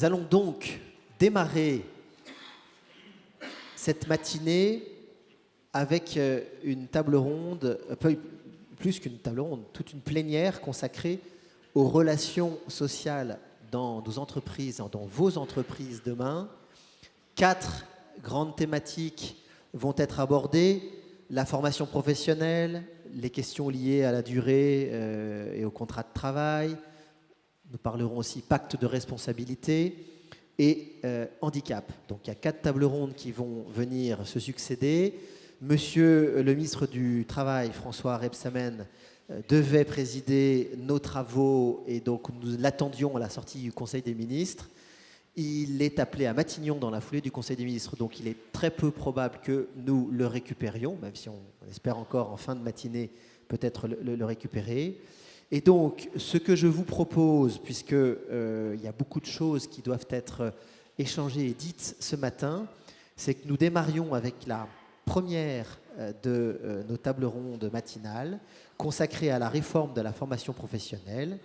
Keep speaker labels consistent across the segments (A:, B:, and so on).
A: allons donc démarrer cette matinée avec une table ronde, plus qu'une table ronde, toute une plénière consacrée aux relations sociales dans nos entreprises, dans vos entreprises demain. 4 grandes thématiques vont être abordées: la formation professionnelle, les questions liées à la durée et au contrat de travail. Nous parlerons aussi pacte de responsabilité et handicap. Donc il y a 4 tables rondes qui vont venir se succéder. Monsieur le ministre du Travail, François Rebsamen, devait présider nos travaux et donc nous l'attendions à la sortie du Conseil des ministres. Il est appelé à Matignon dans la foulée du Conseil des ministres, donc il est très peu probable que nous le récupérions, même si on espère encore en fin de matinée peut-être le récupérer. Et donc, ce que je vous propose, puisqu'il y a beaucoup de choses qui doivent être échangées et dites ce matin, c'est que nous démarrions avec la première de nos tables rondes matinales consacrée à la réforme de la formation professionnelle,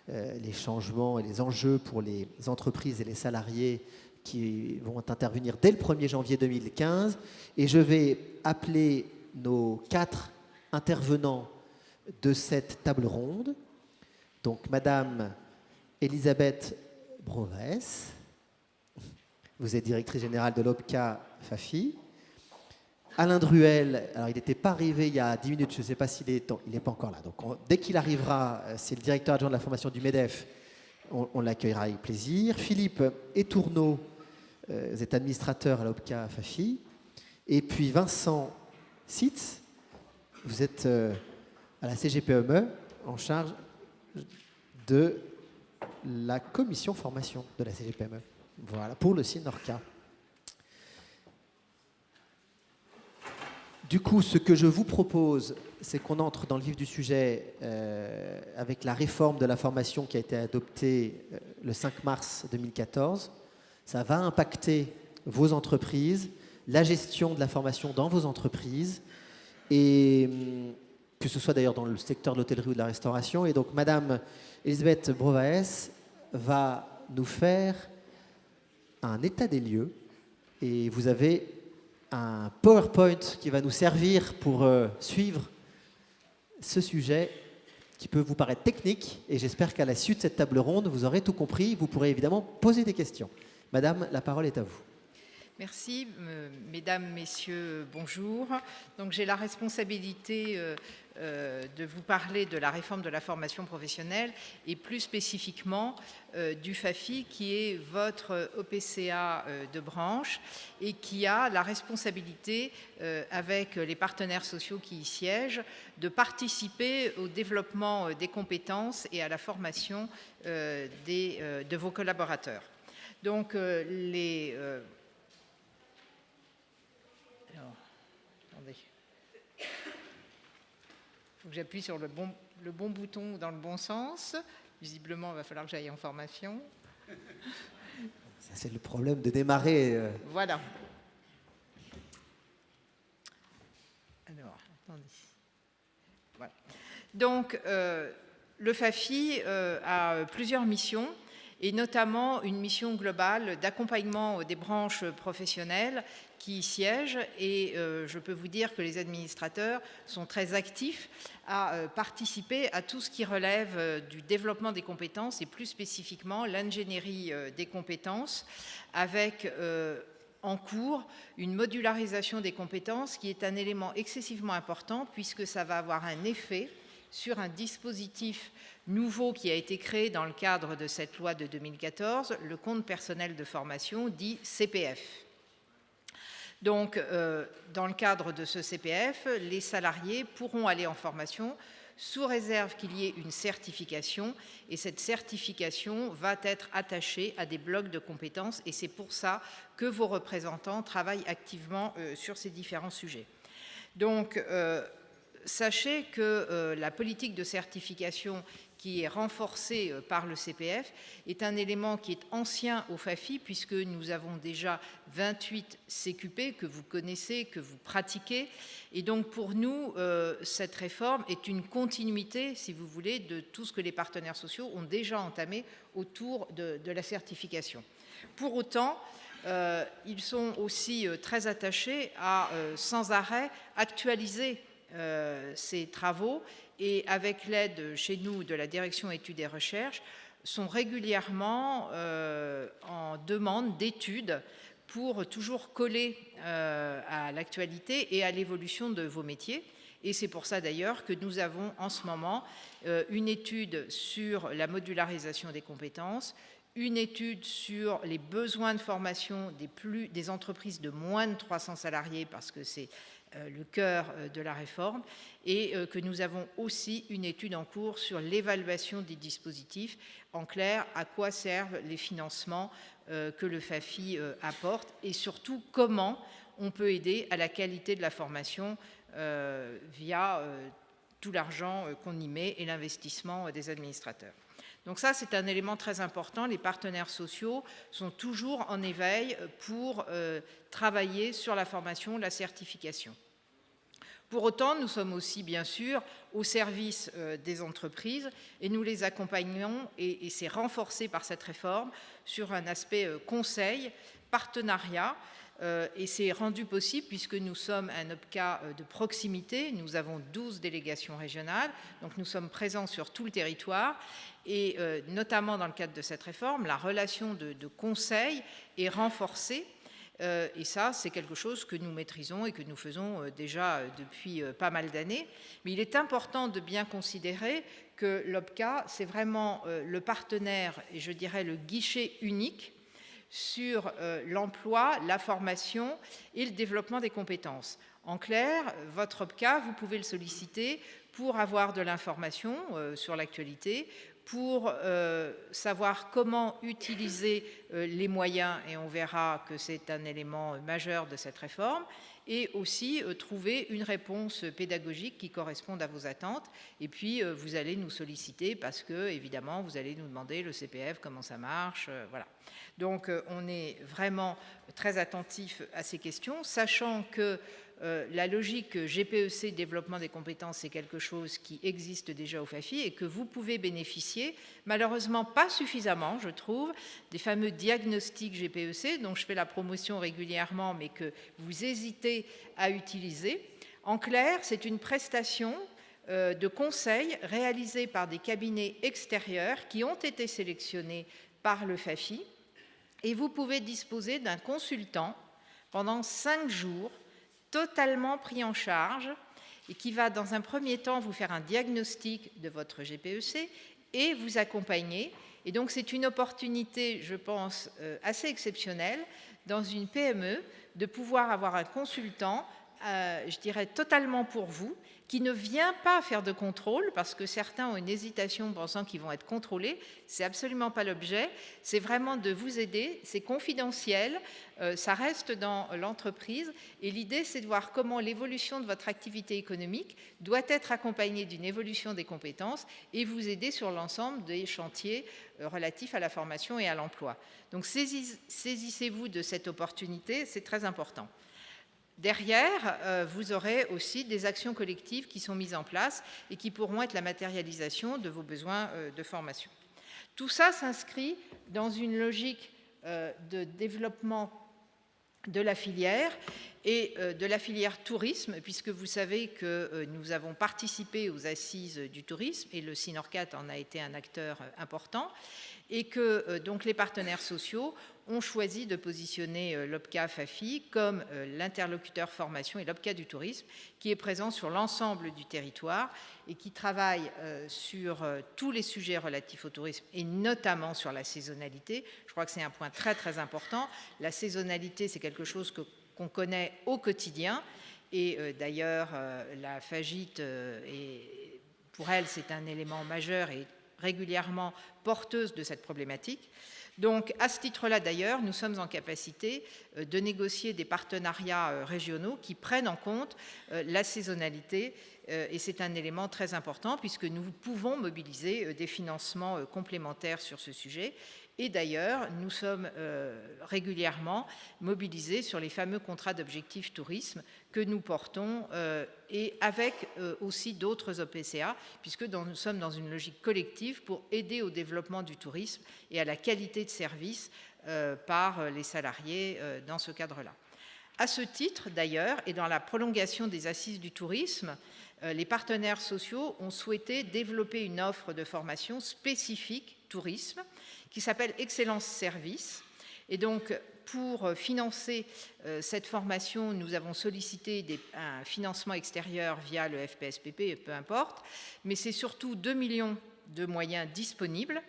A: les changements et les enjeux pour les entreprises et les salariés qui vont intervenir dès le 1er janvier 2015. Et je vais appeler nos 4 intervenants de cette table ronde. Donc, Madame Elisabeth Brovaes, vous êtes directrice générale de l'OPCA FAFI. Alain Druel, alors il n'était pas arrivé il y a 10 minutes, je ne sais pas s'il est... Il n'est pas encore là. Donc dès qu'il arrivera, c'est le directeur adjoint de la formation du MEDEF, on l'accueillera avec plaisir. Philippe Etourneau, vous êtes administrateur à l'OPCA FAFI. Et puis Vincent Sitz, vous êtes à la CGPME en charge de la commission formation de la CGPME. Voilà, pour le SINORCA. Du coup, ce que je vous propose, c'est qu'on entre dans le vif du sujet avec la réforme de la formation qui a été adoptée le 5 mars 2014. Ça va impacter vos entreprises, la gestion de la formation dans vos entreprises, et que ce soit d'ailleurs dans le secteur de l'hôtellerie ou de la restauration. Et donc, Madame Elisabeth Brovaes va nous faire un état des lieux, et vous avez un PowerPoint qui va nous servir pour suivre ce sujet qui peut vous paraître technique, et j'espère qu'à la suite de cette table ronde, vous aurez tout compris. Vous pourrez évidemment poser des questions. Madame, la parole est à vous.
B: Merci, mesdames, messieurs, bonjour. Donc j'ai la responsabilité de vous parler de la réforme de la formation professionnelle et plus spécifiquement du FAFI, qui est votre OPCA de branche et qui a la responsabilité, avec les partenaires sociaux qui y siègent, de participer au développement des compétences et à la formation de vos collaborateurs. Donc attendez. Il faut que j'appuie sur le bon bouton dans le bon sens. Visiblement, il va falloir que j'aille en formation.
A: Ça, c'est le problème de démarrer.
B: Voilà. Alors, attendez. Voilà. Donc, le FAFI a plusieurs missions, et notamment une mission globale d'accompagnement des branches professionnelles qui y siègent. Et je peux vous dire que les administrateurs sont très actifs à participer à tout ce qui relève du développement des compétences et plus spécifiquement l'ingénierie des compétences, avec en cours une modularisation des compétences qui est un élément excessivement important puisque ça va avoir un effet sur un dispositif nouveau qui a été créé dans le cadre de cette loi de 2014, le compte personnel de formation, dit CPF. Donc, dans le cadre de ce CPF, les salariés pourront aller en formation sous réserve qu'il y ait une certification, et cette certification va être attachée à des blocs de compétences, et c'est pour ça que vos représentants travaillent activement sur ces différents sujets. Donc, sachez que la politique de certification qui est renforcé par le CPF, est un élément qui est ancien au FAFI, puisque nous avons déjà 28 CQP que vous connaissez, que vous pratiquez. Et donc pour nous, cette réforme est une continuité, si vous voulez, de tout ce que les partenaires sociaux ont déjà entamé autour de la certification. Pour autant, ils sont aussi très attachés à sans arrêt actualiser ces travaux, et avec l'aide chez nous de la direction études et recherches, sont régulièrement en demande d'études pour toujours coller à l'actualité et à l'évolution de vos métiers. Et c'est pour ça d'ailleurs que nous avons en ce moment une étude sur la modularisation des compétences, une étude sur les besoins de formation des entreprises de moins de 300 salariés, parce que c'est le cœur de la réforme, et que nous avons aussi une étude en cours sur l'évaluation des dispositifs. En clair, à quoi servent les financements que le FAFI apporte, et surtout comment on peut aider à la qualité de la formation via tout l'argent qu'on y met et l'investissement des administrateurs. Donc ça, c'est un élément très important. Les partenaires sociaux sont toujours en éveil pour travailler sur la formation, la certification. Pour autant, nous sommes aussi, bien sûr, au service des entreprises et nous les accompagnons, et c'est renforcé par cette réforme, sur un aspect conseil, partenariat, et c'est rendu possible puisque nous sommes un OPCA de proximité. Nous avons 12 délégations régionales, donc nous sommes présents sur tout le territoire, et notamment dans le cadre de cette réforme, la relation de conseil est renforcée. Et ça, c'est quelque chose que nous maîtrisons et que nous faisons déjà depuis pas mal d'années. Mais il est important de bien considérer que l'OPCA, c'est vraiment le partenaire, et je dirais le guichet unique sur l'emploi, la formation et le développement des compétences. En clair, votre OPCA, vous pouvez le solliciter pour avoir de l'information sur l'actualité, pour savoir comment utiliser les moyens, et on verra que c'est un élément majeur de cette réforme, et aussi trouver une réponse pédagogique qui corresponde à vos attentes. Et puis, vous allez nous solliciter parce que, évidemment, vous allez nous demander le CPF, comment ça marche, voilà. Donc, on est vraiment très attentif à ces questions, sachant que la logique GPEC, développement des compétences, c'est quelque chose qui existe déjà au FAFI et que vous pouvez bénéficier, malheureusement pas suffisamment, je trouve, des fameux diagnostics GPEC, dont je fais la promotion régulièrement, mais que vous hésitez à utiliser. En clair, c'est une prestation de conseil réalisée par des cabinets extérieurs qui ont été sélectionnés par le FAFI, et vous pouvez disposer d'un consultant pendant 5 jours, totalement pris en charge, et qui va dans un premier temps vous faire un diagnostic de votre GPEC et vous accompagner. Et donc c'est une opportunité, je pense, assez exceptionnelle dans une PME de pouvoir avoir un consultant, je dirais totalement pour vous, qui ne vient pas faire de contrôle, parce que certains ont une hésitation pensant qu'ils vont être contrôlés. C'est absolument pas l'objet. C'est vraiment de vous aider. C'est confidentiel. Ça reste dans l'entreprise. Et l'idée, c'est de voir comment l'évolution de votre activité économique doit être accompagnée d'une évolution des compétences et vous aider sur l'ensemble des chantiers relatifs à la formation et à l'emploi. Donc, saisissez-vous de cette opportunité. C'est très important. Derrière, vous aurez aussi des actions collectives qui sont mises en place et qui pourront être la matérialisation de vos besoins de formation. Tout ça s'inscrit dans une logique de développement de la filière et de la filière tourisme, puisque vous savez que nous avons participé aux assises du tourisme et le SINORCAT en a été un acteur important, et que donc les partenaires sociaux ont choisi de positionner l'OPCA FAFI comme l'interlocuteur formation et l'OPCA du tourisme, qui est présent sur l'ensemble du territoire et qui travaille sur tous les sujets relatifs au tourisme et notamment sur la saisonnalité. Je crois que c'est un point très très important. La saisonnalité, c'est quelque chose qu'on connaît au quotidien, et d'ailleurs la FAGIT, pour elle, c'est un élément majeur et régulièrement porteuse de cette problématique. Donc, à ce titre-là, d'ailleurs, nous sommes en capacité de négocier des partenariats régionaux qui prennent en compte la saisonnalité, et c'est un élément très important puisque nous pouvons mobiliser des financements complémentaires sur ce sujet. Et d'ailleurs, nous sommes régulièrement mobilisés sur les fameux contrats d'objectifs tourisme que nous portons et avec aussi d'autres OPCA, puisque nous sommes dans une logique collective pour aider au développement du tourisme et à la qualité de service par les salariés dans ce cadre-là. À ce titre, d'ailleurs, et dans la prolongation des assises du tourisme, les partenaires sociaux ont souhaité développer une offre de formation spécifique tourisme qui s'appelle Excellence Service. Et donc, pour financer cette formation, nous avons sollicité un financement extérieur via le FPSPP, peu importe, mais c'est surtout 2 millions de moyens disponibles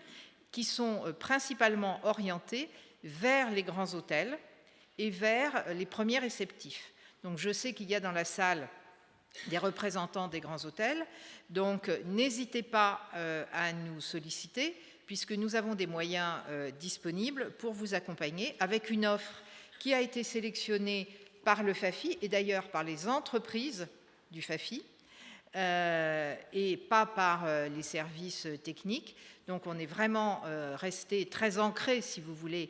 B: qui sont principalement orientés vers les grands hôtels et vers les premiers réceptifs. Donc, je sais qu'il y a dans la salle des représentants des grands hôtels, donc n'hésitez pas à nous solliciter puisque nous avons des moyens disponibles pour vous accompagner avec une offre qui a été sélectionnée par le FAFI et d'ailleurs par les entreprises du FAFI et pas par les services techniques. Donc on est vraiment resté très ancré, si vous voulez,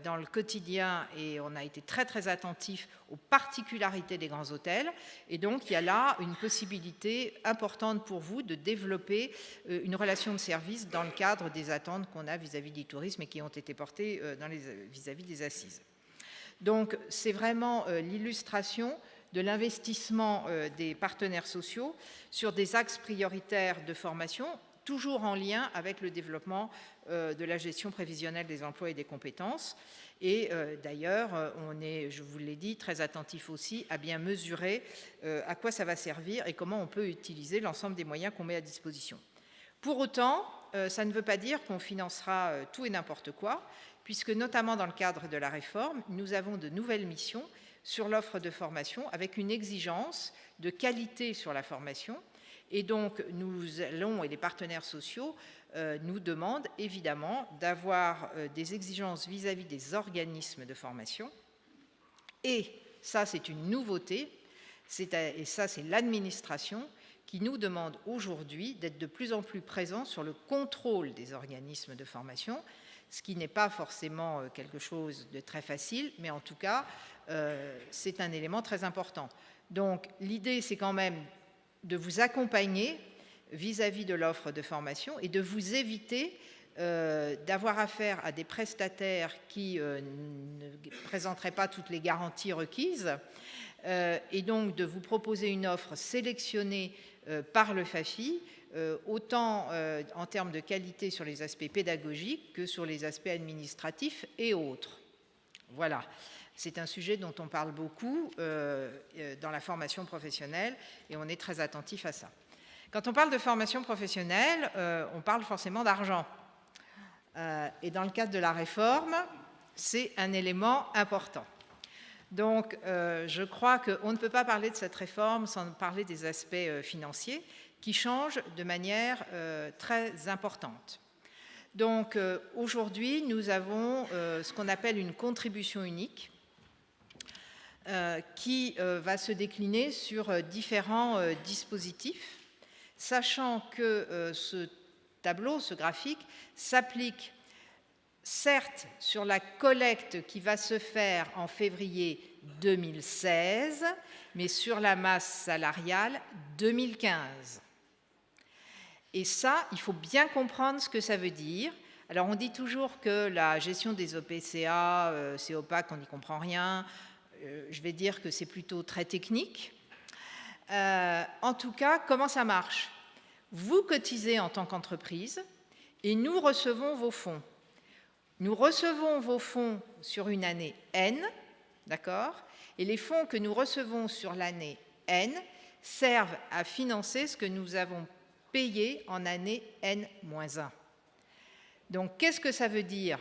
B: dans le quotidien et on a été très très attentif aux particularités des grands hôtels. Et donc il y a là une possibilité importante pour vous de développer une relation de service dans le cadre des attentes qu'on a vis-à-vis du tourisme et qui ont été portées vis-à-vis des assises. Donc c'est vraiment l'illustration de l'investissement des partenaires sociaux sur des axes prioritaires de formation, toujours en lien avec le développement de la gestion prévisionnelle des emplois et des compétences. Et d'ailleurs, on est, je vous l'ai dit, très attentif aussi à bien mesurer à quoi ça va servir et comment on peut utiliser l'ensemble des moyens qu'on met à disposition. Pour autant, ça ne veut pas dire qu'on financera tout et n'importe quoi, puisque notamment dans le cadre de la réforme, nous avons de nouvelles missions sur l'offre de formation avec une exigence de qualité sur la formation. Et donc, nous allons, et les partenaires sociaux nous demandent évidemment d'avoir des exigences vis-à-vis des organismes de formation. Et ça, c'est une nouveauté, et ça, c'est l'administration qui nous demande aujourd'hui d'être de plus en plus présent sur le contrôle des organismes de formation, ce qui n'est pas forcément quelque chose de très facile, mais en tout cas, c'est un élément très important. Donc, l'idée, c'est quand même de vous accompagner vis-à-vis de l'offre de formation et de vous éviter d'avoir affaire à des prestataires qui ne présenteraient pas toutes les garanties requises et donc de vous proposer une offre sélectionnée par le FAFI, autant en termes de qualité sur les aspects pédagogiques que sur les aspects administratifs et autres. Voilà. C'est un sujet dont on parle beaucoup dans la formation professionnelle et on est très attentif à ça. Quand on parle de formation professionnelle, on parle forcément d'argent. Et dans le cadre de la réforme, c'est un élément important. Donc, je crois qu'on ne peut pas parler de cette réforme sans parler des aspects financiers qui changent de manière très importante. Donc, aujourd'hui, nous avons ce qu'on appelle une contribution unique qui va se décliner sur différents dispositifs, sachant que ce tableau, ce graphique, s'applique certes sur la collecte qui va se faire en février 2016, mais sur la masse salariale 2015. Et ça, il faut bien comprendre ce que ça veut dire. Alors, on dit toujours que la gestion des OPCA, c'est opaque, on n'y comprend rien. Je vais dire que c'est plutôt très technique. En tout cas, comment ça marche? Vous cotisez en tant qu'entreprise et nous recevons vos fonds. Nous recevons vos fonds sur une année N, d'accord? Et les fonds que nous recevons sur l'année N servent à financer ce que nous avons payé en année N-1. Donc, qu'est-ce que ça veut dire?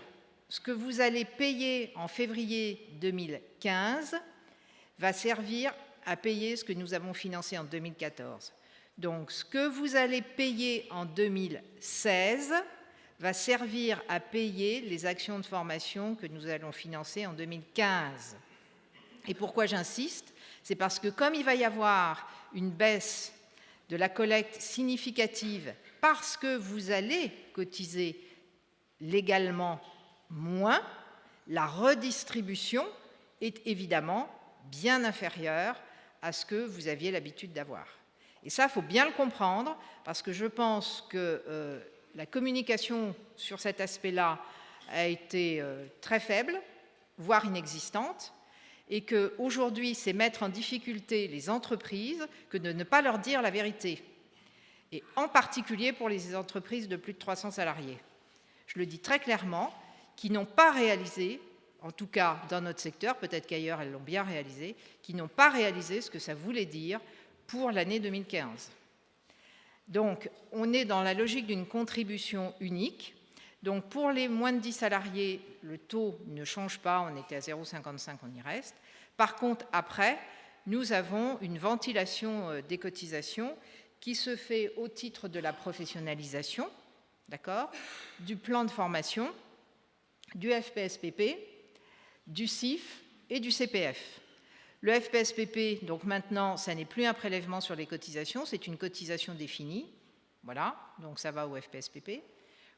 B: Ce que vous allez payer en février 2015 va servir à payer ce que nous avons financé en 2014. Donc, ce que vous allez payer en 2016 va servir à payer les actions de formation que nous allons financer en 2015. Et pourquoi j'insiste? C'est parce que comme il va y avoir une baisse de la collecte significative parce que vous allez cotiser légalement moins, la redistribution est évidemment bien inférieure à ce que vous aviez l'habitude d'avoir. Et ça, il faut bien le comprendre, parce que je pense que la communication sur cet aspect-là a été très faible, voire inexistante, et qu'aujourd'hui, c'est mettre en difficulté les entreprises que de ne pas leur dire la vérité, et en particulier pour les entreprises de plus de 300 salariés. Je le dis très clairement, qui n'ont pas réalisé, en tout cas dans notre secteur, peut-être qu'ailleurs elles l'ont bien réalisé, qui n'ont pas réalisé ce que ça voulait dire pour l'année 2015. Donc, on est dans la logique d'une contribution unique. Donc, pour les moins de 10 salariés, le taux ne change pas, on était à 0,55, on y reste. Par contre, après, nous avons une ventilation des cotisations qui se fait au titre de la professionnalisation, d'accord, du plan de formation, du FPSPP, du CIF et du CPF. Le FPSPP, donc maintenant, ça n'est plus un prélèvement sur les cotisations, c'est une cotisation définie. Voilà, donc ça va au FPSPP.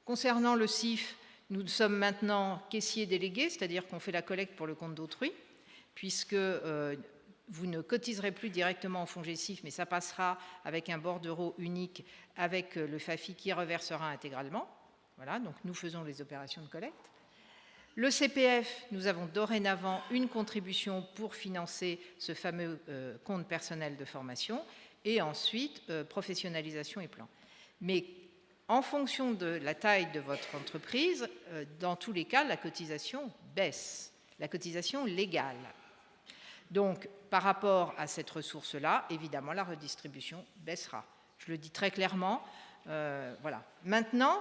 B: Concernant le CIF, nous sommes maintenant caissiers délégués, c'est-à-dire qu'on fait la collecte pour le compte d'autrui, puisque vous ne cotiserez plus directement au fonds GESIF, mais ça passera avec un bordereau unique avec le FAFI qui reversera intégralement. Voilà, donc nous faisons les opérations de collecte. Le CPF, nous avons dorénavant une contribution pour financer ce fameux compte personnel de formation, et ensuite professionnalisation et plan. Mais en fonction de la taille de votre entreprise, dans tous les cas, la cotisation baisse, la cotisation légale. Donc, par rapport à cette ressource-là, évidemment, la redistribution baissera. Je le dis très clairement. Voilà. Maintenant,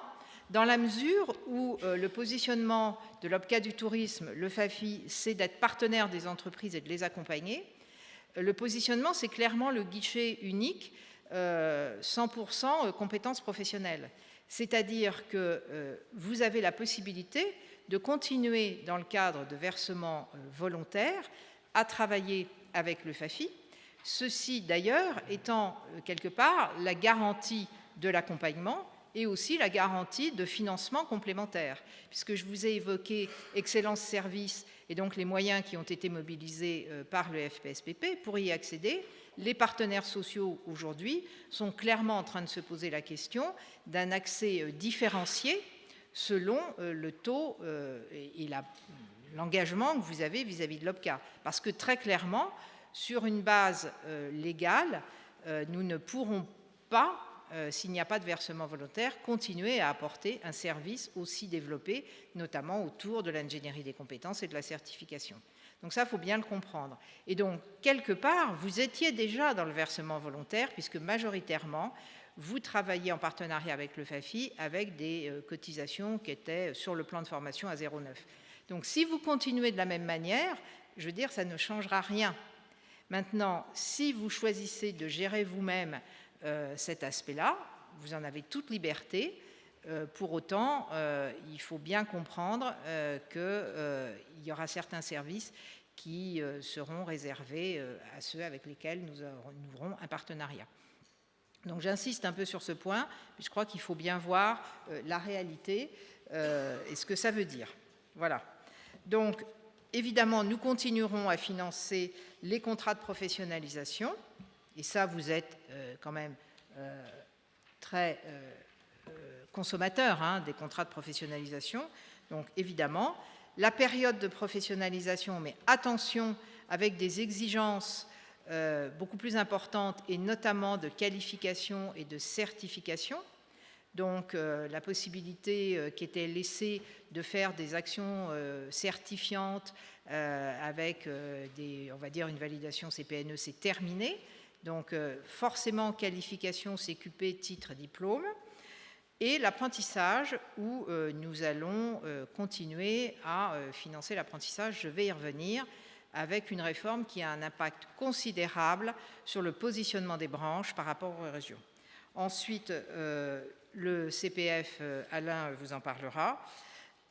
B: dans la mesure où le positionnement de l'OPCA du tourisme, le FAFI, c'est d'être partenaire des entreprises et de les accompagner, le positionnement, c'est clairement le guichet unique 100% compétences professionnelles. C'est-à-dire que vous avez la possibilité de continuer, dans le cadre de versements volontaires, à travailler avec le FAFI, ceci d'ailleurs étant quelque part la garantie de l'accompagnement et aussi la garantie de financement complémentaire, puisque je vous ai évoqué Excellence Service et donc les moyens qui ont été mobilisés par le FPSPP pour y accéder. Les partenaires sociaux aujourd'hui sont clairement en train de se poser la question d'un accès différencié selon le taux et l'engagement que vous avez vis-à-vis de l'OPCA. Parce que très clairement, sur une base légale, nous ne pourrons pas, s'il n'y a pas de versement volontaire, continuer à apporter un service aussi développé, notamment autour de l'ingénierie des compétences et de la certification. Donc ça, il faut bien le comprendre. Et donc, quelque part, vous étiez déjà dans le versement volontaire, puisque majoritairement, vous travaillez en partenariat avec le FAFI, avec des cotisations qui étaient sur le plan de formation à 0,9. Donc, si vous continuez de la même manière, je veux dire, ça ne changera rien. Maintenant, si vous choisissez de gérer vous-même cet aspect-là, vous en avez toute liberté. Pour autant, il faut bien comprendre qu'il y aura certains services qui seront réservés à ceux avec lesquels nous aurons un partenariat. Donc j'insiste un peu sur ce point, mais je crois qu'il faut bien voir la réalité et ce que ça veut dire. Voilà. Donc évidemment, nous continuerons à financer les contrats de professionnalisation, et ça, vous êtes quand même très consommateurs des contrats de professionnalisation. Donc évidemment, la période de professionnalisation, mais attention, avec des exigences beaucoup plus importantes, et notamment de qualification et de certification. Donc la possibilité qui était laissée de faire des actions certifiantes avec on va dire une validation CPNE, c'est terminé. Donc forcément qualification, CQP, titre, diplôme. Et l'apprentissage où nous allons continuer à financer l'apprentissage, je vais y revenir, avec une réforme qui a un impact considérable sur le positionnement des branches par rapport aux régions. Ensuite, le CPF, Alain vous en parlera.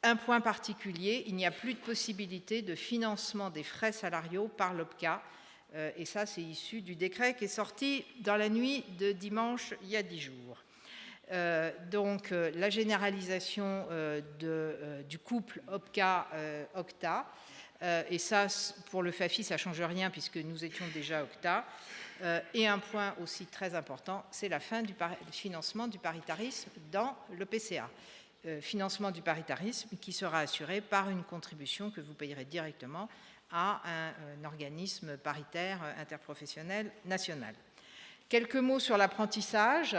B: Un point particulier, il n'y a plus de possibilité de financement des frais salariaux par l'OPCA. Et ça, c'est issu du décret qui est sorti dans la nuit de dimanche, il y a 10 jours. Donc, la généralisation du couple OPCA-OCTA. Et ça, pour le FAFI, ça ne change rien puisque nous étions déjà OCTA. Et un point aussi très important, c'est la fin du financement du paritarisme dans le PCA. Financement du paritarisme qui sera assuré par une contribution que vous payerez directement à un organisme paritaire interprofessionnel national. Quelques mots sur l'apprentissage.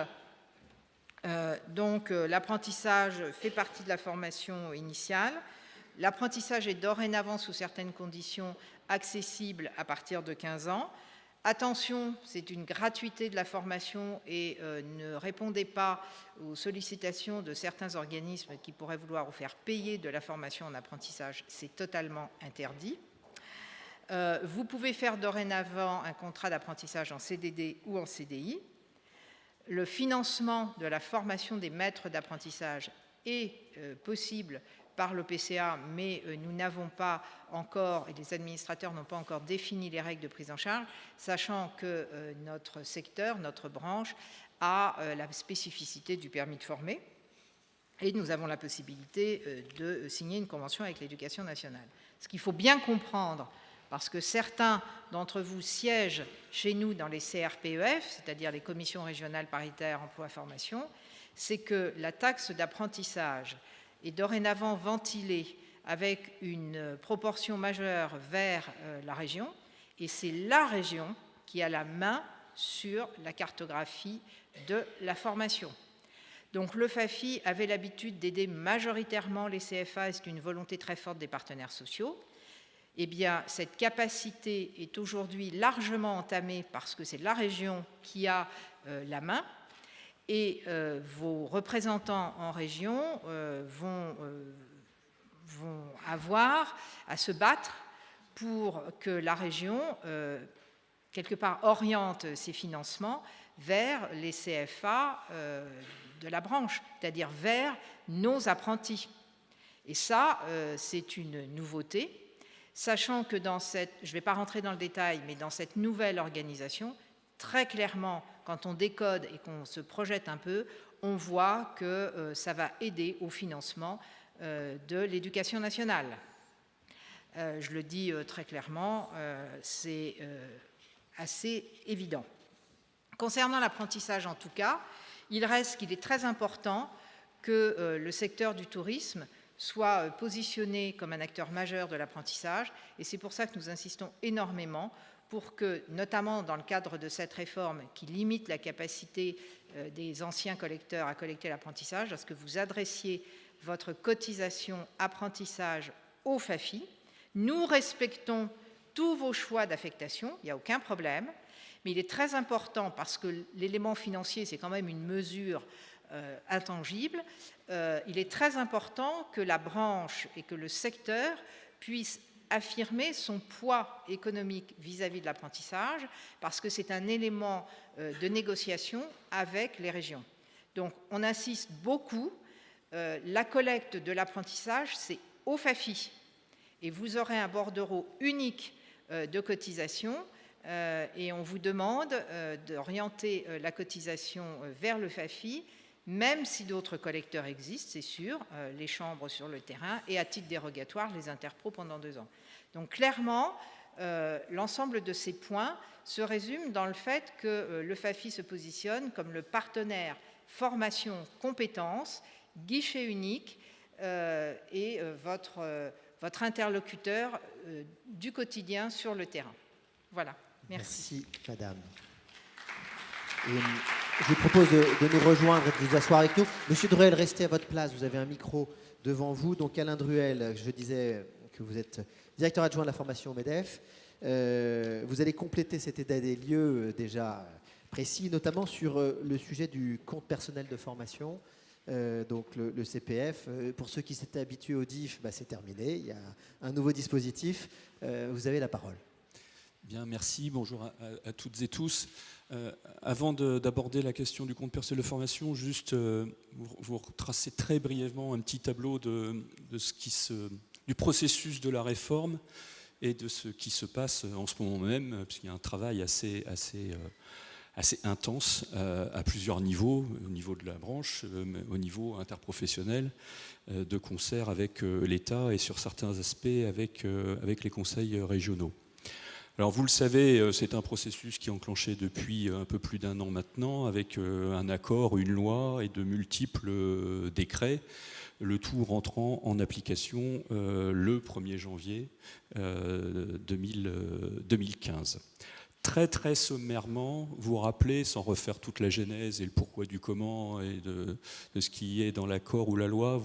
B: L'apprentissage fait partie de la formation initiale. L'apprentissage est dorénavant, sous certaines conditions, accessible à partir de 15 ans. Attention, c'est une gratuité de la formation et ne répondez pas aux sollicitations de certains organismes qui pourraient vouloir vous faire payer de la formation en apprentissage. C'est totalement interdit. Vous pouvez faire dorénavant un contrat d'apprentissage en CDD ou en CDI. Le financement de la formation des maîtres d'apprentissage est possible par le PCA, mais nous n'avons pas encore, et les administrateurs n'ont pas encore défini les règles de prise en charge, sachant que notre secteur, notre branche, a la spécificité du permis de former, et nous avons la possibilité de signer une convention avec l'Éducation nationale. Ce qu'il faut bien comprendre, parce que certains d'entre vous siègent chez nous dans les CRPEF, c'est-à-dire les commissions régionales paritaires emploi-formation, c'est que la taxe d'apprentissage est dorénavant ventilée avec une proportion majeure vers la région, et c'est la région qui a la main sur la cartographie de la formation. Donc le FAFI avait l'habitude d'aider majoritairement les CFA, et c'est une volonté très forte des partenaires sociaux. Eh bien, cette capacité est aujourd'hui largement entamée parce que c'est la région qui a la main, et vos représentants en région vont avoir à se battre pour que la région, quelque part, oriente ses financements vers les CFA de la branche, c'est-à-dire vers nos apprentis. Et ça, c'est une nouveauté, sachant que dans cette, je ne vais pas rentrer dans le détail, mais dans cette nouvelle organisation, très clairement, quand on décode et qu'on se projette un peu, on voit que ça va aider au financement de l'éducation nationale. Je le dis très clairement, c'est assez évident. Concernant l'apprentissage en tout cas, il reste qu'il est très important que le secteur du tourisme soit positionné comme un acteur majeur de l'apprentissage, et c'est pour ça que nous insistons énormément pour que, notamment dans le cadre de cette réforme qui limite la capacité des anciens collecteurs à collecter l'apprentissage, à ce que vous adressiez votre cotisation apprentissage au FAFI. Nous respectons tous vos choix d'affectation, il n'y a aucun problème, mais il est très important, parce que l'élément financier, c'est quand même une mesure intangible, il est très important que la branche et que le secteur puissent affirmer son poids économique vis-à-vis de l'apprentissage, parce que c'est un élément de négociation avec les régions. Donc on insiste beaucoup, la collecte de l'apprentissage, c'est au FAFI, et vous aurez un bordereau unique de cotisation, et on vous demande d'orienter la cotisation vers le FAFI, même si d'autres collecteurs existent, c'est sûr, les chambres sur le terrain, et à titre dérogatoire, les interpros pendant 2 ans. Donc clairement, l'ensemble de ces points se résume dans le fait que le FAFI se positionne comme le partenaire formation-compétences, guichet unique, et votre interlocuteur du quotidien sur le terrain. Voilà, merci.
A: Merci, madame. Je vous propose de nous rejoindre et de vous asseoir avec nous. Monsieur Druel, restez à votre place. Vous avez un micro devant vous. Donc Alain Druel, je disais que vous êtes directeur adjoint de la formation au MEDEF. Vous allez compléter cet état des lieux déjà précis, notamment sur le sujet du compte personnel de formation, donc le CPF. Pour ceux qui s'étaient habitués au DIF, c'est terminé. Il y a un nouveau dispositif. Vous avez la parole.
C: Bien, merci. Bonjour à toutes et tous. Avant d'aborder la question du compte personnel de formation, juste vous retracer très brièvement un petit tableau du processus de la réforme et de ce qui se passe en ce moment même, puisqu'il y a un travail assez intense à plusieurs niveaux, au niveau de la branche, au niveau interprofessionnel, de concert avec l'État et sur certains aspects avec les conseils régionaux. Alors vous le savez, c'est un processus qui est enclenché depuis un peu plus d'1 an maintenant, avec un accord, une loi et de multiples décrets, le tout rentrant en application le 1er janvier 2015. Très très sommairement, vous rappelez, sans refaire toute la genèse et le pourquoi du comment et de ce qui est dans l'accord ou la loi,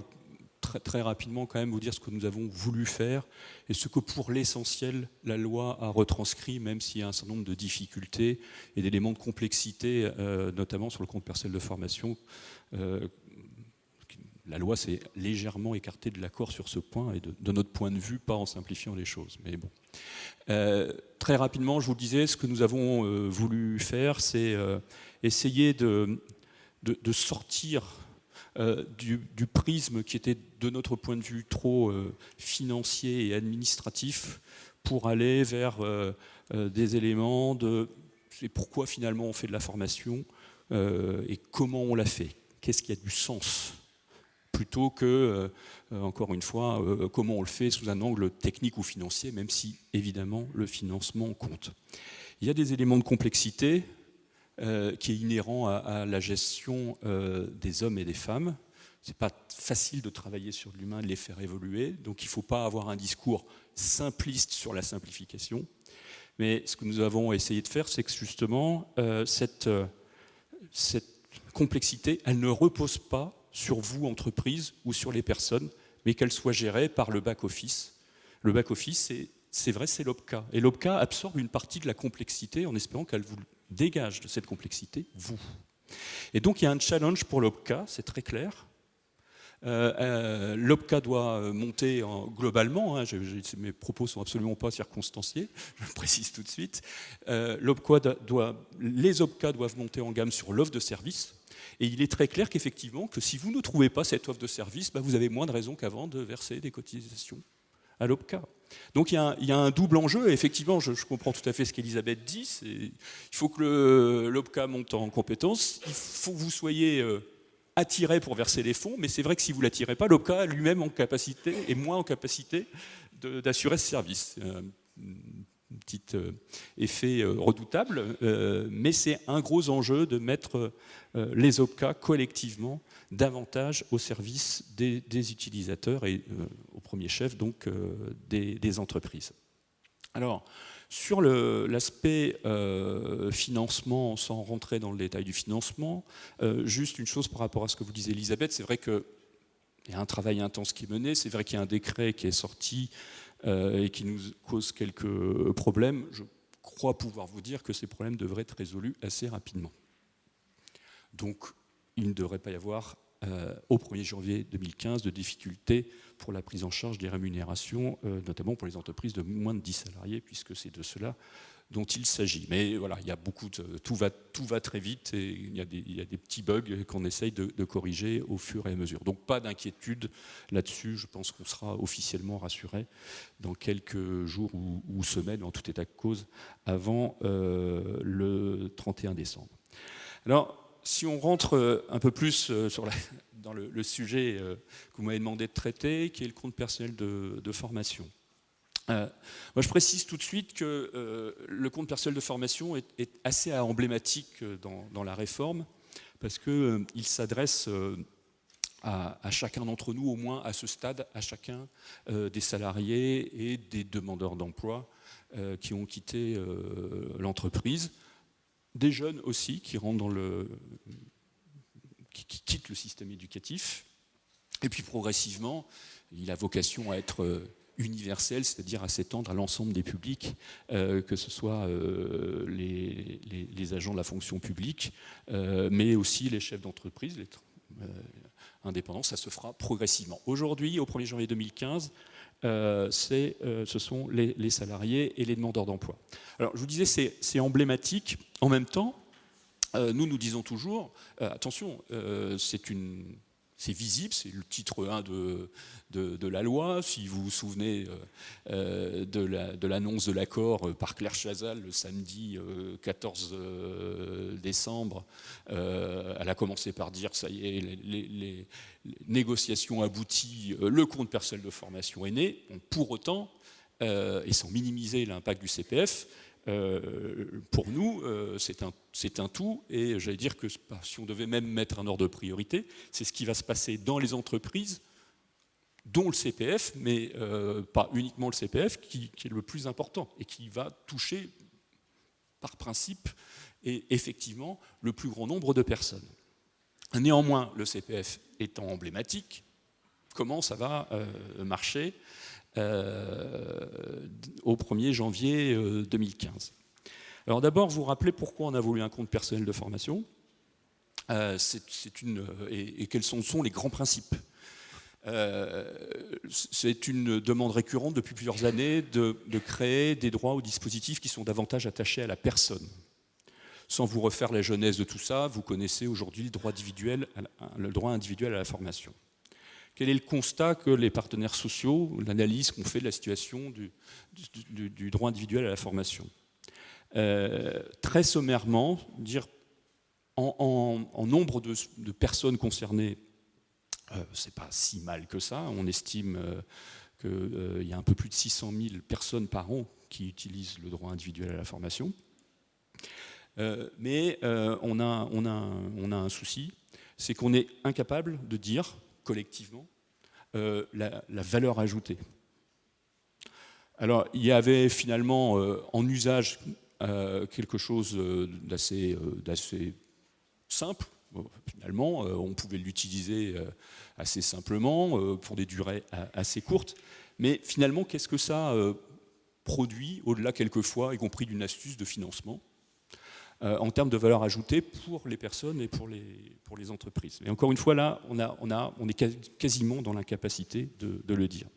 C: très, très rapidement quand même vous dire ce que nous avons voulu faire et ce que pour l'essentiel la loi a retranscrit, même s'il y a un certain nombre de difficultés et d'éléments de complexité, notamment sur le compte personnel de formation. La loi s'est légèrement écartée de l'accord sur ce point et de notre point de vue, pas en simplifiant les choses. Mais bon. Très rapidement, je vous le disais, ce que nous avons voulu faire, c'est essayer de sortir du prisme qui était, de notre point de vue, trop financier et administratif pour aller vers des éléments de pourquoi finalement on fait de la formation et comment on la fait. Qu'est-ce qui a du sens ? Plutôt que, encore une fois, comment on le fait sous un angle technique ou financier, même si, évidemment, le financement compte. Il y a des éléments de complexité qui est inhérent à la gestion des hommes et des femmes. Ce n'est pas facile de travailler sur l'humain, de les faire évoluer, donc il ne faut pas avoir un discours simpliste sur la simplification. Mais ce que nous avons essayé de faire, c'est que justement, cette complexité, elle ne repose pas sur vous, entreprise, ou sur les personnes, mais qu'elle soit gérée par le back-office. Le back-office, c'est vrai, c'est l'OPCA. Et l'OPCA absorbe une partie de la complexité en espérant qu'elle vous dégage de cette complexité, vous. Et donc, il y a un challenge pour l'OPCA, c'est très clair. L'OPCA doit monter globalement, hein, mes propos ne sont absolument pas circonstanciés, je le précise tout de suite. Les OPCA doivent monter en gamme sur l'offre de service. Et il est très clair qu'effectivement, que si vous ne trouvez pas cette offre de service, vous avez moins de raisons qu'avant de verser des cotisations à l'OPCA. Donc il y a un double enjeu, et effectivement, je comprends tout à fait ce qu'Elisabeth dit, il faut que l'OPCA monte en compétence, il faut que vous soyez attiré pour verser les fonds, mais c'est vrai que si vous ne l'attirez pas, l'OPCA lui-même est moins en capacité d'assurer ce service. Un petit effet redoutable, mais c'est un gros enjeu de mettre les OPCA collectivement davantage au service des utilisateurs et au premier chef donc des entreprises. Alors sur l'aspect financement, sans rentrer dans le détail du financement, juste une chose par rapport à ce que vous disiez Elisabeth, c'est vrai qu'il y a un travail intense qui est mené, c'est vrai qu'il y a un décret qui est sorti et qui nous cause quelques problèmes. Je crois pouvoir vous dire que ces problèmes devraient être résolus assez rapidement. Donc, il ne devrait pas y avoir, au 1er janvier 2015, de difficultés pour la prise en charge des rémunérations, notamment pour les entreprises de moins de 10 salariés, puisque c'est de cela dont il s'agit. Mais voilà, il y a tout va très vite et il y a des petits bugs qu'on essaye de corriger au fur et à mesure. Donc pas d'inquiétude là-dessus, je pense qu'on sera officiellement rassuré dans quelques jours ou semaines, en tout état de cause, avant le 31 décembre. Alors, si on rentre un peu plus dans le sujet que vous m'avez demandé de traiter, qui est le compte personnel de formation. Moi, je précise tout de suite que le compte personnel de formation est assez emblématique dans la réforme, parce qu'il s'adresse à chacun d'entre nous, au moins à ce stade, à chacun des salariés et des demandeurs d'emploi qui ont quitté l'entreprise, des jeunes aussi qui rentrent qui quittent le système éducatif, et puis progressivement, il a vocation à être universel, c'est-à-dire à s'étendre à l'ensemble des publics, que ce soit les agents de la fonction publique, mais aussi les chefs d'entreprise, les indépendants, ça se fera progressivement. Aujourd'hui, au 1er janvier 2015, ce sont les salariés et les demandeurs d'emploi. Alors, je vous disais, c'est emblématique. En même temps, nous disons toujours, attention, c'est visible, c'est le titre 1 de la loi. Si vous vous souvenez de l'annonce de l'accord par Claire Chazal le samedi 14 décembre, elle a commencé par dire, ça y est, les négociations abouties, le compte personnel de formation est né. Pour autant, et sans minimiser l'impact du CPF, pour nous, c'est un tout, et j'allais dire que si on devait même mettre un ordre de priorité, c'est ce qui va se passer dans les entreprises, dont le CPF, mais pas uniquement le CPF, qui est le plus important, et qui va toucher, par principe, et effectivement, le plus grand nombre de personnes. Néanmoins, le CPF étant emblématique, comment ça va marcher au 1er janvier 2015. Alors d'abord, vous rappelez pourquoi on a voulu un compte personnel de formation, et quels sont les grands principes. C'est une demande récurrente depuis plusieurs années de créer des droits ou dispositifs qui sont davantage attachés à la personne. Sans vous refaire la genèse de tout ça, vous connaissez aujourd'hui le droit individuel à la formation. Quel est le constat que les partenaires sociaux, l'analyse qu'on fait de la situation du droit individuel à la formation? Très sommairement, dire en nombre de personnes concernées, c'est pas si mal que ça. On estime qu'il y a un peu plus de 600 000 personnes par an qui utilisent le droit individuel à la formation. Mais on a un souci, c'est qu'on est incapable de dire collectivement la valeur ajoutée. Alors, il y avait finalement en usage quelque chose d'assez simple. Finalement, on pouvait l'utiliser assez simplement pour des durées assez courtes. Mais finalement, qu'est-ce que ça produit, au-delà quelquefois, y compris d'une astuce de financement, en termes de valeur ajoutée pour les personnes et pour les entreprises. Et encore une fois, là, on est quasiment dans l'incapacité de le dire.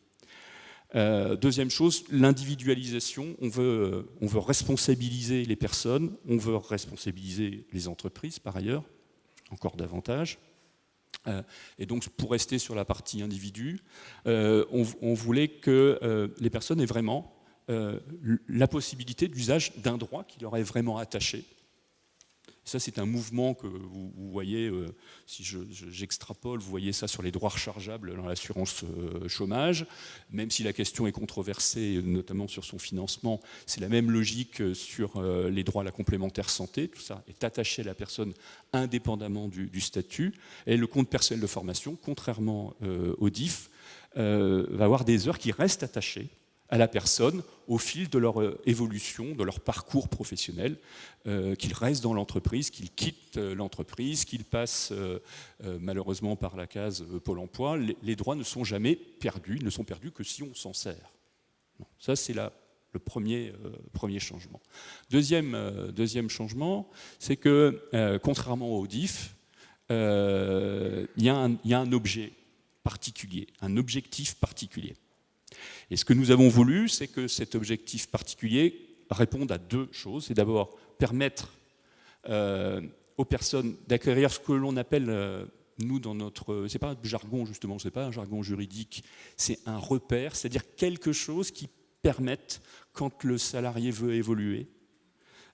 C: Deuxième chose, l'individualisation. On veut responsabiliser les personnes, on veut responsabiliser les entreprises, par ailleurs, encore davantage. Et donc, pour rester sur la partie individu, on voulait que les personnes aient vraiment la possibilité d'usage d'un droit qui leur est vraiment attaché. Ça, c'est un mouvement que vous voyez, si j'extrapole, vous voyez ça sur les droits rechargeables dans l'assurance chômage. Même si la question est controversée, notamment sur son financement, c'est la même logique sur les droits à la complémentaire santé. Tout ça est attaché à la personne indépendamment du statut. Et le compte personnel de formation, contrairement au DIF, va avoir des heures qui restent attachées à la personne au fil de leur évolution, de leur parcours professionnel, qu'ils restent dans l'entreprise, qu'ils quittent l'entreprise, qu'ils passent malheureusement par la case Pôle emploi. Les droits ne sont jamais perdus, ils ne sont perdus que si on s'en sert. Ça, c'est le premier changement. Deuxième changement, c'est que, contrairement au DIF, il y a un objet particulier, un objectif particulier. Et ce que nous avons voulu, c'est que cet objectif particulier réponde à deux choses. C'est d'abord permettre aux personnes d'acquérir ce que l'on appelle, nous, dans notre... C'est pas un jargon, justement, c'est pas un jargon juridique, c'est un repère, c'est-à-dire quelque chose qui permette, quand le salarié veut évoluer,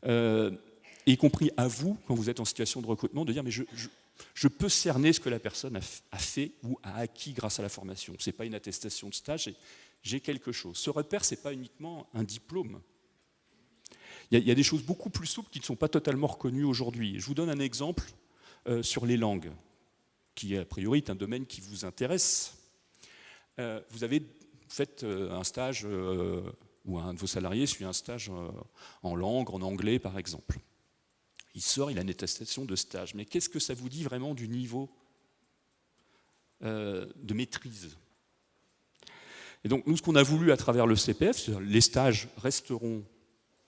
C: y compris à vous, quand vous êtes en situation de recrutement, de dire mais je peux cerner ce que la personne a fait ou a acquis grâce à la formation. Ce n'est pas une attestation de stage, j'ai quelque chose. Ce repère, ce n'est pas uniquement un diplôme. Il y a des choses beaucoup plus souples qui ne sont pas totalement reconnues aujourd'hui. Je vous donne un exemple sur les langues, qui a priori est un domaine qui vous intéresse. Vous faites un stage, ou un de vos salariés suit un stage en langue, en anglais par exemple. Il sort, il a une attestation de stage. Mais qu'est-ce que ça vous dit vraiment du niveau de maîtrise? Et donc, nous, ce qu'on a voulu à travers le CPF, les stages resteront,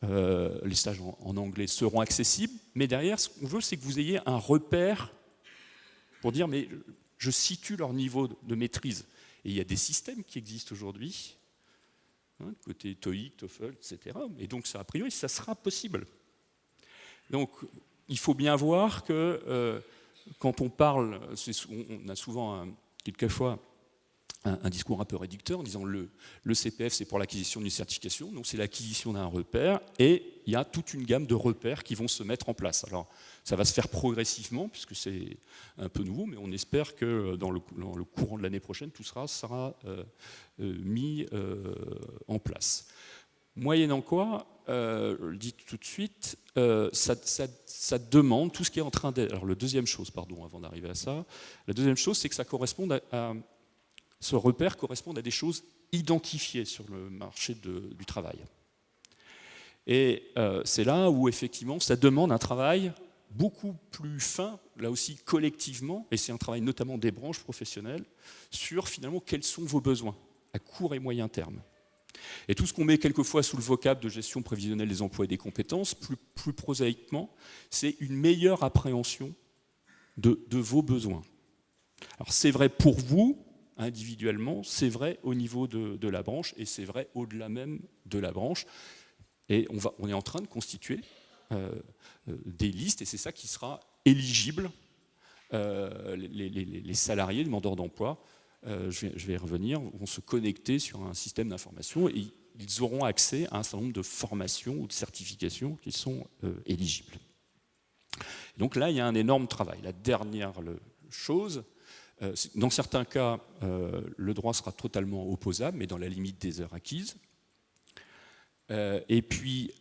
C: les stages en anglais seront accessibles, mais derrière, ce qu'on veut, c'est que vous ayez un repère pour dire, mais je situe leur niveau de maîtrise. Et il y a des systèmes qui existent aujourd'hui, côté TOEIC, TOEFL, etc. Et donc, ça, a priori, ça sera possible. Donc, il faut bien voir que quand on parle, on a souvent quelquefois un discours un peu réducteur en disant le CPF c'est pour l'acquisition d'une certification, donc c'est l'acquisition d'un repère, et il y a toute une gamme de repères qui vont se mettre en place. Alors ça va se faire progressivement puisque c'est un peu nouveau, mais on espère que dans le courant de l'année prochaine tout sera mis en place. Moyennant quoi, je le dis tout de suite, ça demande tout ce qui est en train d'être. Alors la deuxième chose, avant d'arriver à ça, la deuxième chose c'est que ça corresponde ce repère correspond à des choses identifiées sur le marché du travail. Et c'est là où effectivement ça demande un travail beaucoup plus fin, là aussi collectivement, et c'est un travail notamment des branches professionnelles, sur finalement quels sont vos besoins à court et moyen terme. Et tout ce qu'on met quelquefois sous le vocable de gestion prévisionnelle des emplois et des compétences, plus prosaïquement, c'est une meilleure appréhension de vos besoins. Alors c'est vrai pour vous, individuellement, c'est vrai au niveau de la branche, et c'est vrai au-delà même de la branche. Et on est en train de constituer des listes, et c'est ça qui sera éligible. Les salariés, les demandeurs d'emploi, je vais y revenir, vont se connecter sur un système d'information et ils auront accès à un certain nombre de formations ou de certifications qui sont éligibles. Donc là, il y a un énorme travail. La dernière chose, dans certains cas, le droit sera totalement opposable, mais dans la limite des heures acquises. Et puis,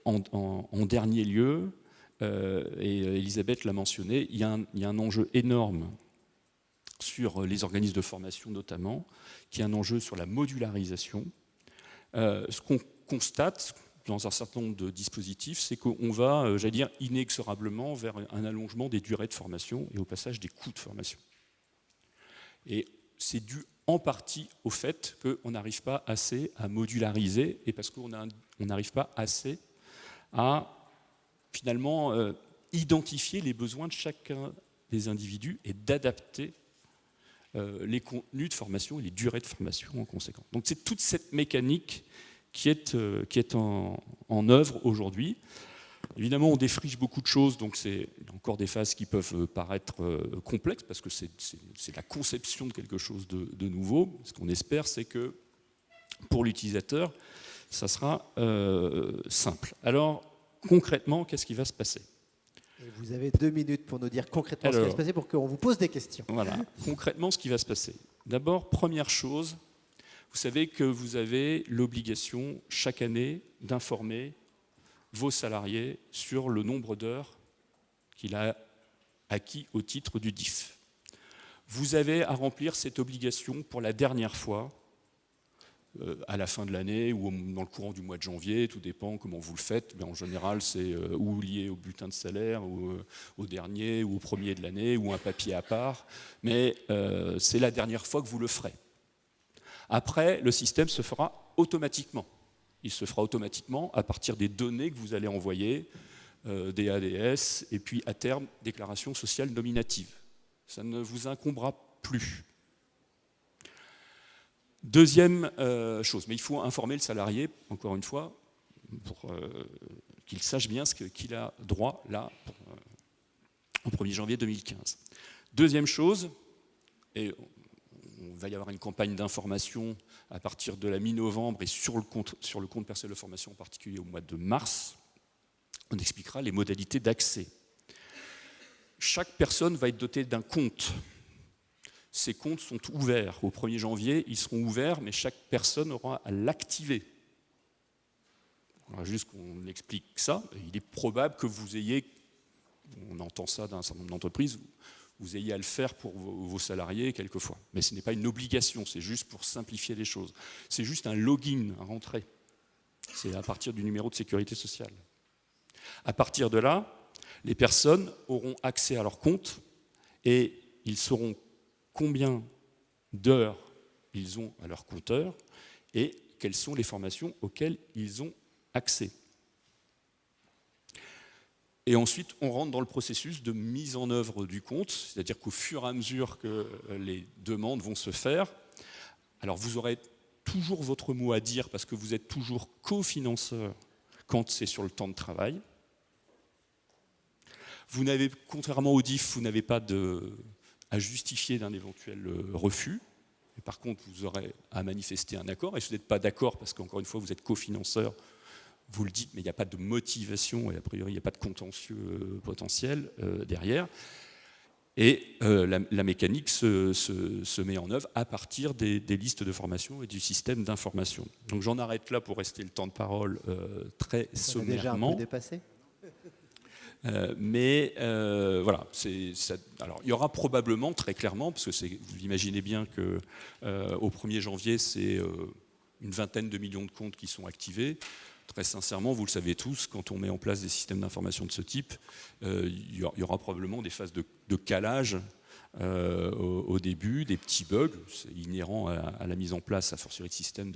C: en dernier lieu, et Elisabeth l'a mentionné, il y a un enjeu énorme sur les organismes de formation notamment, qui est un enjeu sur la modularisation. Ce qu'on constate dans un certain nombre de dispositifs, c'est qu'on va, j'allais dire, inexorablement vers un allongement des durées de formation et au passage des coûts de formation. Et c'est dû en partie au fait qu'on n'arrive pas assez à modulariser et parce qu'on n'arrive pas assez à finalement identifier les besoins de chacun des individus et d'adapter les contenus de formation et les durées de formation en conséquence. Donc c'est toute cette mécanique qui est en œuvre aujourd'hui. Évidemment, on défriche beaucoup de choses, donc c'est encore des phases qui peuvent paraître complexes, parce que c'est la conception de quelque chose de nouveau. Ce qu'on espère, c'est que pour l'utilisateur, ça sera simple. Alors, concrètement, qu'est-ce qui va se passer ?
A: Et vous avez 2 minutes pour nous dire concrètement ce qui va se passer pour qu'on vous pose des questions.
C: Voilà, concrètement, ce qui va se passer. D'abord, première chose, vous savez que vous avez l'obligation chaque année d'informer vos salariés sur le nombre d'heures qu'il a acquis au titre du DIF. Vous avez à remplir cette obligation pour la dernière fois à la fin de l'année ou dans le courant du mois de janvier, tout dépend comment vous le faites, mais en général c'est ou lié au bulletin de salaire, ou au dernier, ou au premier de l'année, ou un papier à part, mais c'est la dernière fois que vous le ferez. Après, le système se fera automatiquement. Il se fera automatiquement à partir des données que vous allez envoyer, des ADS, et puis à terme, déclaration sociale nominative. Ça ne vous incombera plus. Deuxième chose, mais il faut informer le salarié, encore une fois, pour qu'il sache bien ce qu'il a droit là, au 1er janvier 2015. Deuxième chose, et il va y avoir une campagne d'information à partir de la mi-novembre et sur le compte personnel de formation en particulier au mois de mars. On expliquera les modalités d'accès. Chaque personne va être dotée d'un compte. Ces comptes sont ouverts. Au 1er janvier, ils seront ouverts, mais chaque personne aura à l'activer. Juste qu'on explique ça, il est probable que vous ayez, on entend ça d'un certain nombre d'entreprises, vous ayez à le faire pour vos salariés quelquefois. Mais ce n'est pas une obligation, c'est juste pour simplifier les choses. C'est juste un login à rentrer. C'est à partir du numéro de sécurité sociale. À partir de là, les personnes auront accès à leur compte et ils sauront combien d'heures ils ont à leur compteur et quelles sont les formations auxquelles ils ont accès. Et ensuite, on rentre dans le processus de mise en œuvre du compte, c'est-à-dire qu'au fur et à mesure que les demandes vont se faire, alors vous aurez toujours votre mot à dire parce que vous êtes toujours cofinanceur quand c'est sur le temps de travail. Contrairement au DIF, vous n'avez pas à justifier d'un éventuel refus. Et par contre, vous aurez à manifester un accord. Et si vous n'êtes pas d'accord, parce qu'encore une fois, vous êtes cofinanceur, vous le dites, mais il n'y a pas de motivation et a priori, il n'y a pas de contentieux potentiel derrière. Et la mécanique se met en œuvre à partir des listes de formation et du système d'information. Donc j'en arrête là pour rester le temps de parole très sommairement.
A: Déjà un peu dépassé.
C: Mais voilà, alors il y aura probablement, très clairement, parce que vous imaginez bien qu'au 1er janvier, c'est une vingtaine de millions de comptes qui sont activés. Très sincèrement, vous le savez tous, quand on met en place des systèmes d'information de ce type, il y aura probablement des phases de calage au début, des petits bugs, c'est inhérent à la mise en place, à fortiori de systèmes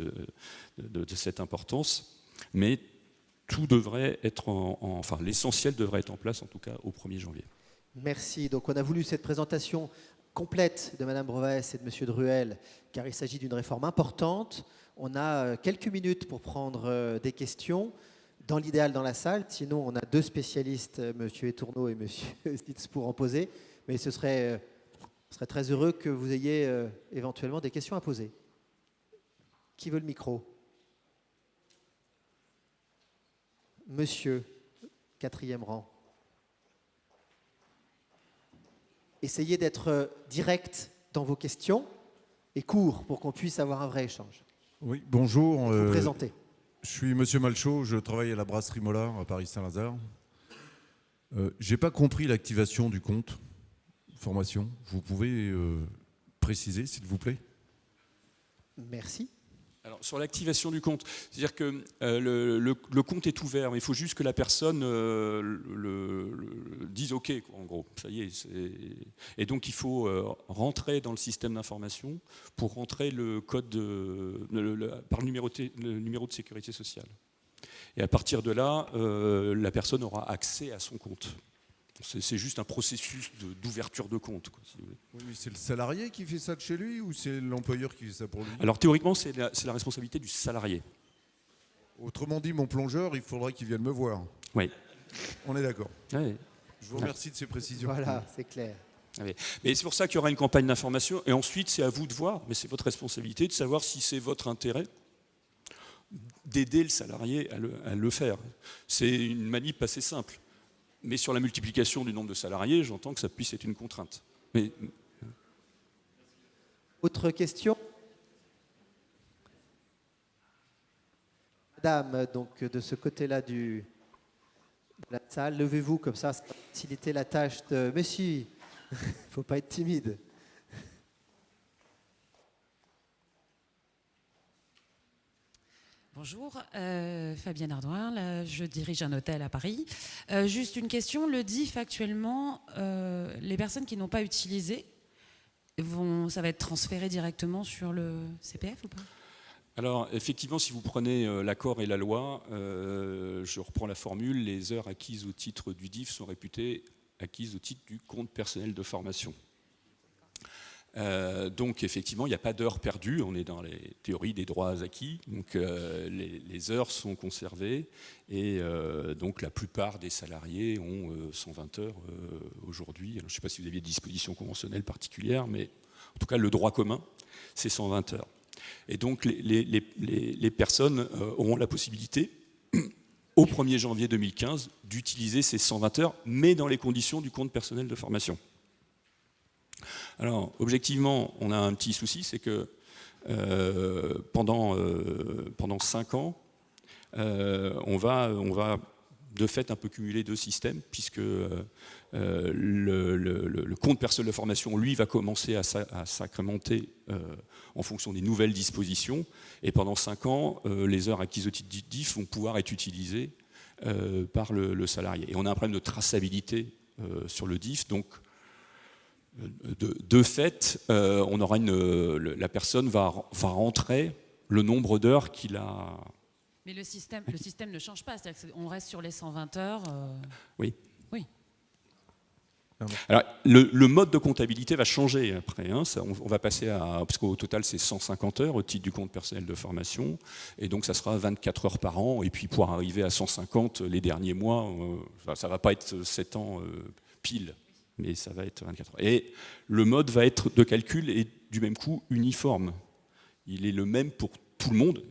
C: de cette importance, mais tout devrait être, enfin l'essentiel devrait être en place en tout cas au 1er janvier.
A: Merci. Donc on a voulu cette présentation complète de Mme Breves et de M. Druel, car il s'agit d'une réforme importante. On a quelques minutes pour prendre des questions, dans l'idéal dans la salle. Sinon, on a 2 spécialistes, M. Etourneau et M. Stitz, pour en poser. Mais ce serait très heureux que vous ayez éventuellement des questions à poser. Qui veut le micro? Monsieur, 4e rang. Essayez d'être direct dans vos questions et court pour qu'on puisse avoir un vrai échange.
D: Oui, bonjour.
A: Vous présentez.
D: Je suis Monsieur Malchaud, je travaille à la brasserie Mollard à Paris-Saint-Lazare. J'ai pas compris l'activation du compte formation. Vous pouvez préciser, s'il vous plaît?
A: Merci.
C: Alors, sur l'activation du compte, c'est-à-dire que le compte est ouvert, mais il faut juste que la personne dise OK, quoi, en gros. Ça y est. Et donc, il faut rentrer dans le système d'information pour rentrer le code par le numéro de sécurité sociale. Et à partir de là, la personne aura accès à son compte. C'est juste un processus d'ouverture de compte, quoi, si vous voulez.
D: Oui, mais c'est le salarié qui fait ça de chez lui ou c'est l'employeur qui fait ça pour lui?
C: Alors théoriquement, c'est la responsabilité du salarié.
D: Autrement dit, mon plongeur, il faudrait qu'il vienne me voir.
C: Oui.
D: On est d'accord.
C: Oui.
D: Je vous remercie de ces précisions.
A: Voilà, c'est clair.
C: Oui. Mais c'est pour ça qu'il y aura une campagne d'information. Et ensuite, c'est à vous de voir, mais c'est votre responsabilité de savoir si c'est votre intérêt d'aider le salarié à le faire. C'est une manip assez simple. Mais sur la multiplication du nombre de salariés, j'entends que ça puisse être une contrainte. Mais...
A: Autre question? Madame, donc de ce côté-là de la salle, levez-vous comme ça va faciliter la tâche de... Monsieur, il ne faut pas être timide.
E: Bonjour, Fabienne Ardouin, je dirige un hôtel à Paris. Juste une question, le DIF actuellement, les personnes qui n'ont pas utilisé, ça va être transféré directement sur le CPF ou pas?
C: Alors effectivement, si vous prenez l'accord et la loi, je reprends la formule, les heures acquises au titre du DIF sont réputées acquises au titre du compte personnel de formation. Donc effectivement, il n'y a pas d'heures perdues, on est dans les théories des droits acquis, donc les heures sont conservées et donc la plupart des salariés ont 120 heures aujourd'hui. Alors, je ne sais pas si vous aviez des dispositions conventionnelles particulières, mais en tout cas le droit commun, c'est 120 heures. Et donc les personnes auront la possibilité, au 1er janvier 2015, d'utiliser ces 120 heures, mais dans les conditions du compte personnel de formation. Alors, objectivement, on a un petit souci, c'est que pendant 5 ans, on va de fait un peu cumuler 2 systèmes, puisque le compte personnel de formation, lui, va commencer à s'incrémenter en fonction des nouvelles dispositions, et pendant 5 ans, les heures acquises au titre du DIF vont pouvoir être utilisées par le salarié. Et on a un problème de traçabilité sur le DIF, donc de fait, on aura la personne va rentrer le nombre d'heures qu'il a.
E: Mais le système ne change pas, c'est-à-dire qu'on reste sur les 120 heures.
C: Oui.
E: Oui.
C: Alors, le mode de comptabilité va changer après. Hein, on va passer parce qu'au total, c'est 150 heures au titre du compte personnel de formation. Et donc, ça sera 24 heures par an. Et puis, pour arriver à 150 les derniers mois, ça ne va pas être 7 ans pile, mais ça va être 24 heures. Et le mode va être de calcul et du même coup uniforme. Il est le même pour tout le monde,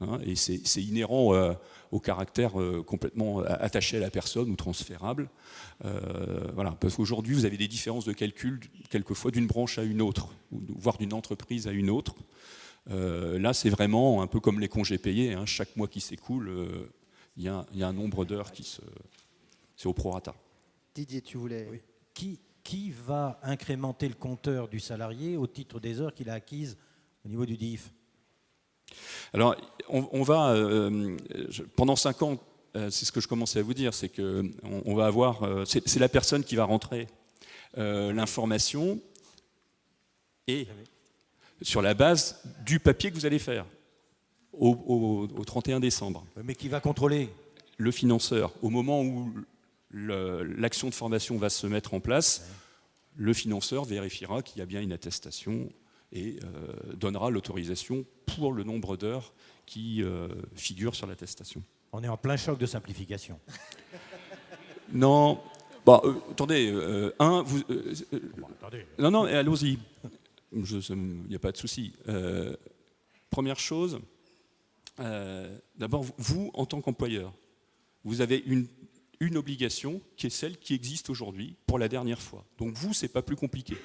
C: hein, et c'est inhérent au caractère complètement attaché à la personne ou transférable. Voilà, parce qu'aujourd'hui, vous avez des différences de calcul, quelquefois d'une branche à une autre, voire d'une entreprise à une autre. Là, c'est vraiment un peu comme les congés payés, hein. Chaque mois qui s'écoule, il y a un nombre d'heures c'est au prorata.
A: Didier, tu voulais...
F: Oui. Qui va incrémenter le compteur du salarié au titre des heures qu'il a acquises au niveau du DIF?
C: Alors, on va, pendant 5 ans, c'est ce que je commençais à vous dire, c'est qu'on va avoir, c'est la personne qui va rentrer l'information et sur la base du papier que vous allez faire au 31 décembre.
F: Mais qui va contrôler?
C: Le financeur, au moment où l'action de formation va se mettre en place, le financeur vérifiera qu'il y a bien une attestation et donnera l'autorisation pour le nombre d'heures qui figure sur l'attestation.
F: On est en plein choc de simplification.
C: Non, attendez,
F: Attendez.
C: non, allons-y, il n'y a pas de souci. Première chose, d'abord, vous, en tant qu'employeur, vous avez une obligation qui est celle qui existe aujourd'hui pour la dernière fois. Donc vous, c'est pas plus compliqué.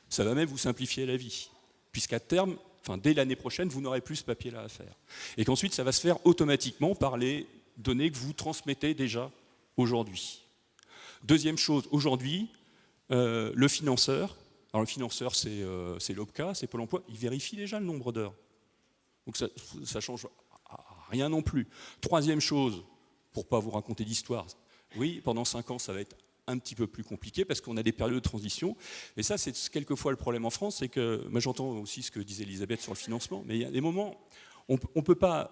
C: Ça va même vous simplifier la vie, puisqu'à terme, dès l'année prochaine, vous n'aurez plus ce papier-là à faire. Et qu'ensuite, ça va se faire automatiquement par les données que vous transmettez déjà aujourd'hui. Deuxième chose, aujourd'hui, le financeur, alors le financeur, c'est l'OPCA, c'est Pôle emploi, il vérifie déjà le nombre d'heures. Donc ça change rien non plus. Troisième chose, pour ne pas vous raconter d'histoire, oui, pendant 5 ans, ça va être un petit peu plus compliqué parce qu'on a des périodes de transition. Et ça, c'est quelquefois le problème en France, c'est que, moi j'entends aussi ce que disait Elisabeth sur le financement, mais il y a des moments, on ne peut pas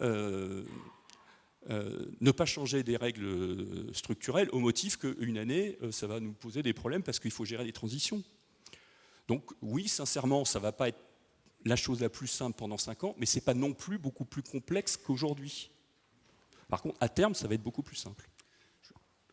C: ne pas changer des règles structurelles au motif qu'une année, ça va nous poser des problèmes parce qu'il faut gérer les transitions. Donc oui, sincèrement, ça ne va pas être la chose la plus simple pendant 5 ans, mais ce n'est pas non plus beaucoup plus complexe qu'aujourd'hui. Par contre, à terme, ça va être beaucoup plus simple.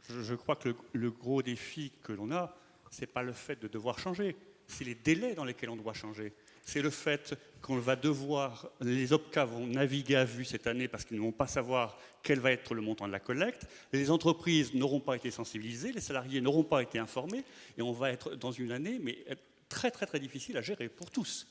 G: Je crois que le gros défi que l'on a, ce n'est pas le fait de devoir changer, c'est les délais dans lesquels on doit changer. C'est le fait qu'on va devoir, les OPCA vont naviguer à vue cette année parce qu'ils ne vont pas savoir quel va être le montant de la collecte, les entreprises n'auront pas été sensibilisées, les salariés n'auront pas été informés, et on va être dans une année mais très très très difficile à gérer pour tous.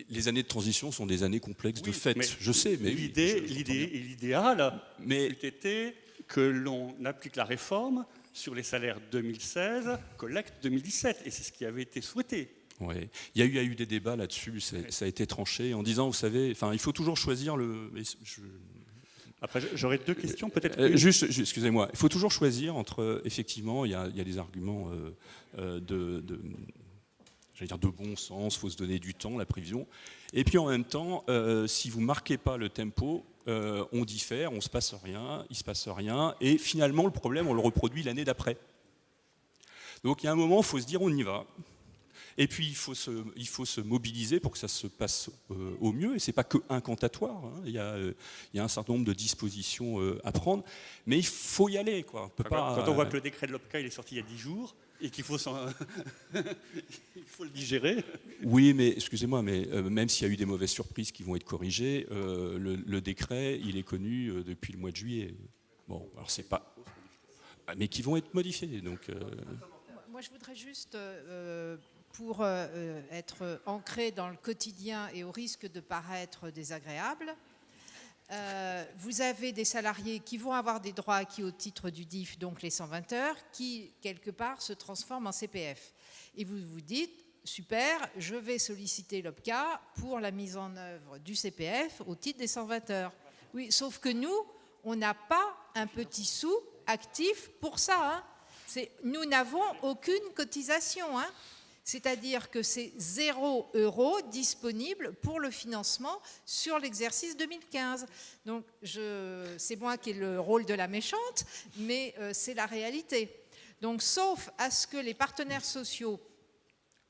C: Les années de transition sont des années complexes de fait, je sais. Mais
G: l'idéal eût été que l'on applique la réforme sur les salaires 2016, collecte 2017, et c'est ce qui avait été souhaité.
C: Ouais. Il y a eu des débats là-dessus, ça a été tranché en disant, vous savez, il faut toujours choisir le...
G: Après, j'aurais 2 questions, peut-être.
C: Juste, excusez-moi, il faut toujours choisir entre, effectivement, il y a des arguments de bon sens, il faut se donner du temps, la prévision. Et puis en même temps, si vous ne marquez pas le tempo, on diffère, il ne se passe rien, et finalement le problème, on le reproduit l'année d'après. Donc il y a un moment, il faut se dire on y va. Et puis il faut se mobiliser pour que ça se passe au mieux, et ce n'est pas que incantatoire, hein. Il y a un certain nombre de dispositions à prendre, mais il faut y aller, quoi.
G: Quand on voit que le décret de l'OPCA il est sorti il y a 10 jours, et qu'il faut il faut le digérer.
C: Oui, mais excusez-moi, mais même s'il y a eu des mauvaises surprises qui vont être corrigées, le décret, il est connu depuis le mois de juillet. Bon, alors c'est pas... Mais qui vont être modifiés, donc...
B: Moi, je voudrais juste, pour être ancré dans le quotidien et au risque de paraître désagréable, vous avez des salariés qui vont avoir des droits acquis au titre du DIF, donc les 120 heures, qui, quelque part, se transforment en CPF. Et vous vous dites, super, je vais solliciter l'OPCA pour la mise en œuvre du CPF au titre des 120 heures. Oui, sauf que nous, on n'a pas un petit sou actif pour ça. Hein. Nous n'avons aucune cotisation. Hein. C'est-à-dire que c'est 0 € disponible pour le financement sur l'exercice 2015. Donc, c'est moi qui ai le rôle de la méchante, mais c'est la réalité. Donc, sauf à ce que les partenaires sociaux,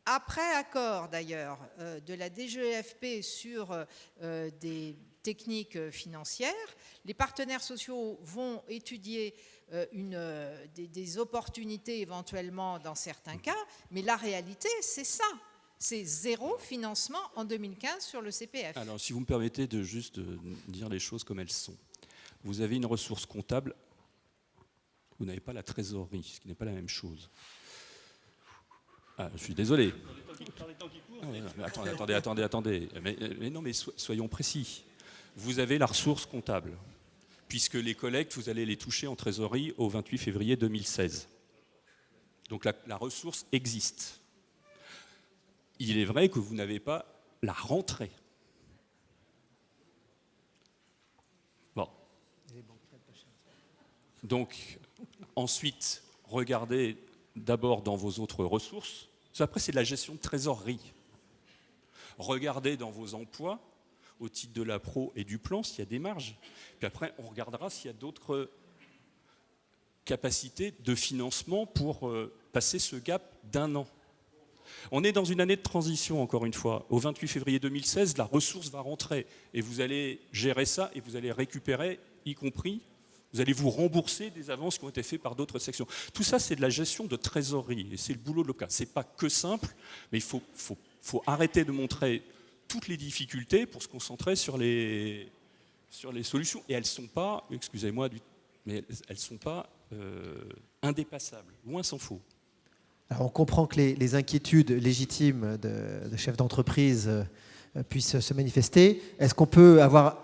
B: après accord d'ailleurs de la DGEFP sur des techniques financières. Les partenaires sociaux vont étudier des opportunités éventuellement dans certains cas, mais la réalité, c'est ça. C'est 0 financement en 2015 sur le CPF.
C: Alors, si vous me permettez de juste dire les choses comme elles sont. Vous avez une ressource comptable, vous n'avez pas la trésorerie, ce qui n'est pas la même chose. Ah, je suis désolé. Attendez. Mais non, mais soyons précis. Vous avez la ressource comptable, puisque les collectes, vous allez les toucher en trésorerie au 28 février 2016. Donc la ressource existe. Il est vrai que vous n'avez pas la rentrée. Bon. Donc, ensuite, regardez d'abord dans vos autres ressources. Après, c'est de la gestion de trésorerie. Regardez dans vos emplois, au titre de la pro et du plan, s'il y a des marges. Puis après, on regardera s'il y a d'autres capacités de financement pour passer ce gap d'1 an. On est dans une année de transition, encore une fois. Au 28 février 2016, la ressource va rentrer et vous allez gérer ça et vous allez récupérer, y compris, vous allez vous rembourser des avances qui ont été faites par d'autres sections. Tout ça, c'est de la gestion de trésorerie et c'est le boulot de l'OPCA. Ce n'est pas que simple, mais il faut arrêter de montrer toutes les difficultés pour se concentrer sur les solutions. Et elles ne sont pas, excusez-moi, mais elles ne sont pas indépassables, loin s'en faut.
A: Alors on comprend que les inquiétudes légitimes de chefs d'entreprise puissent se manifester. Est-ce qu'on peut avoir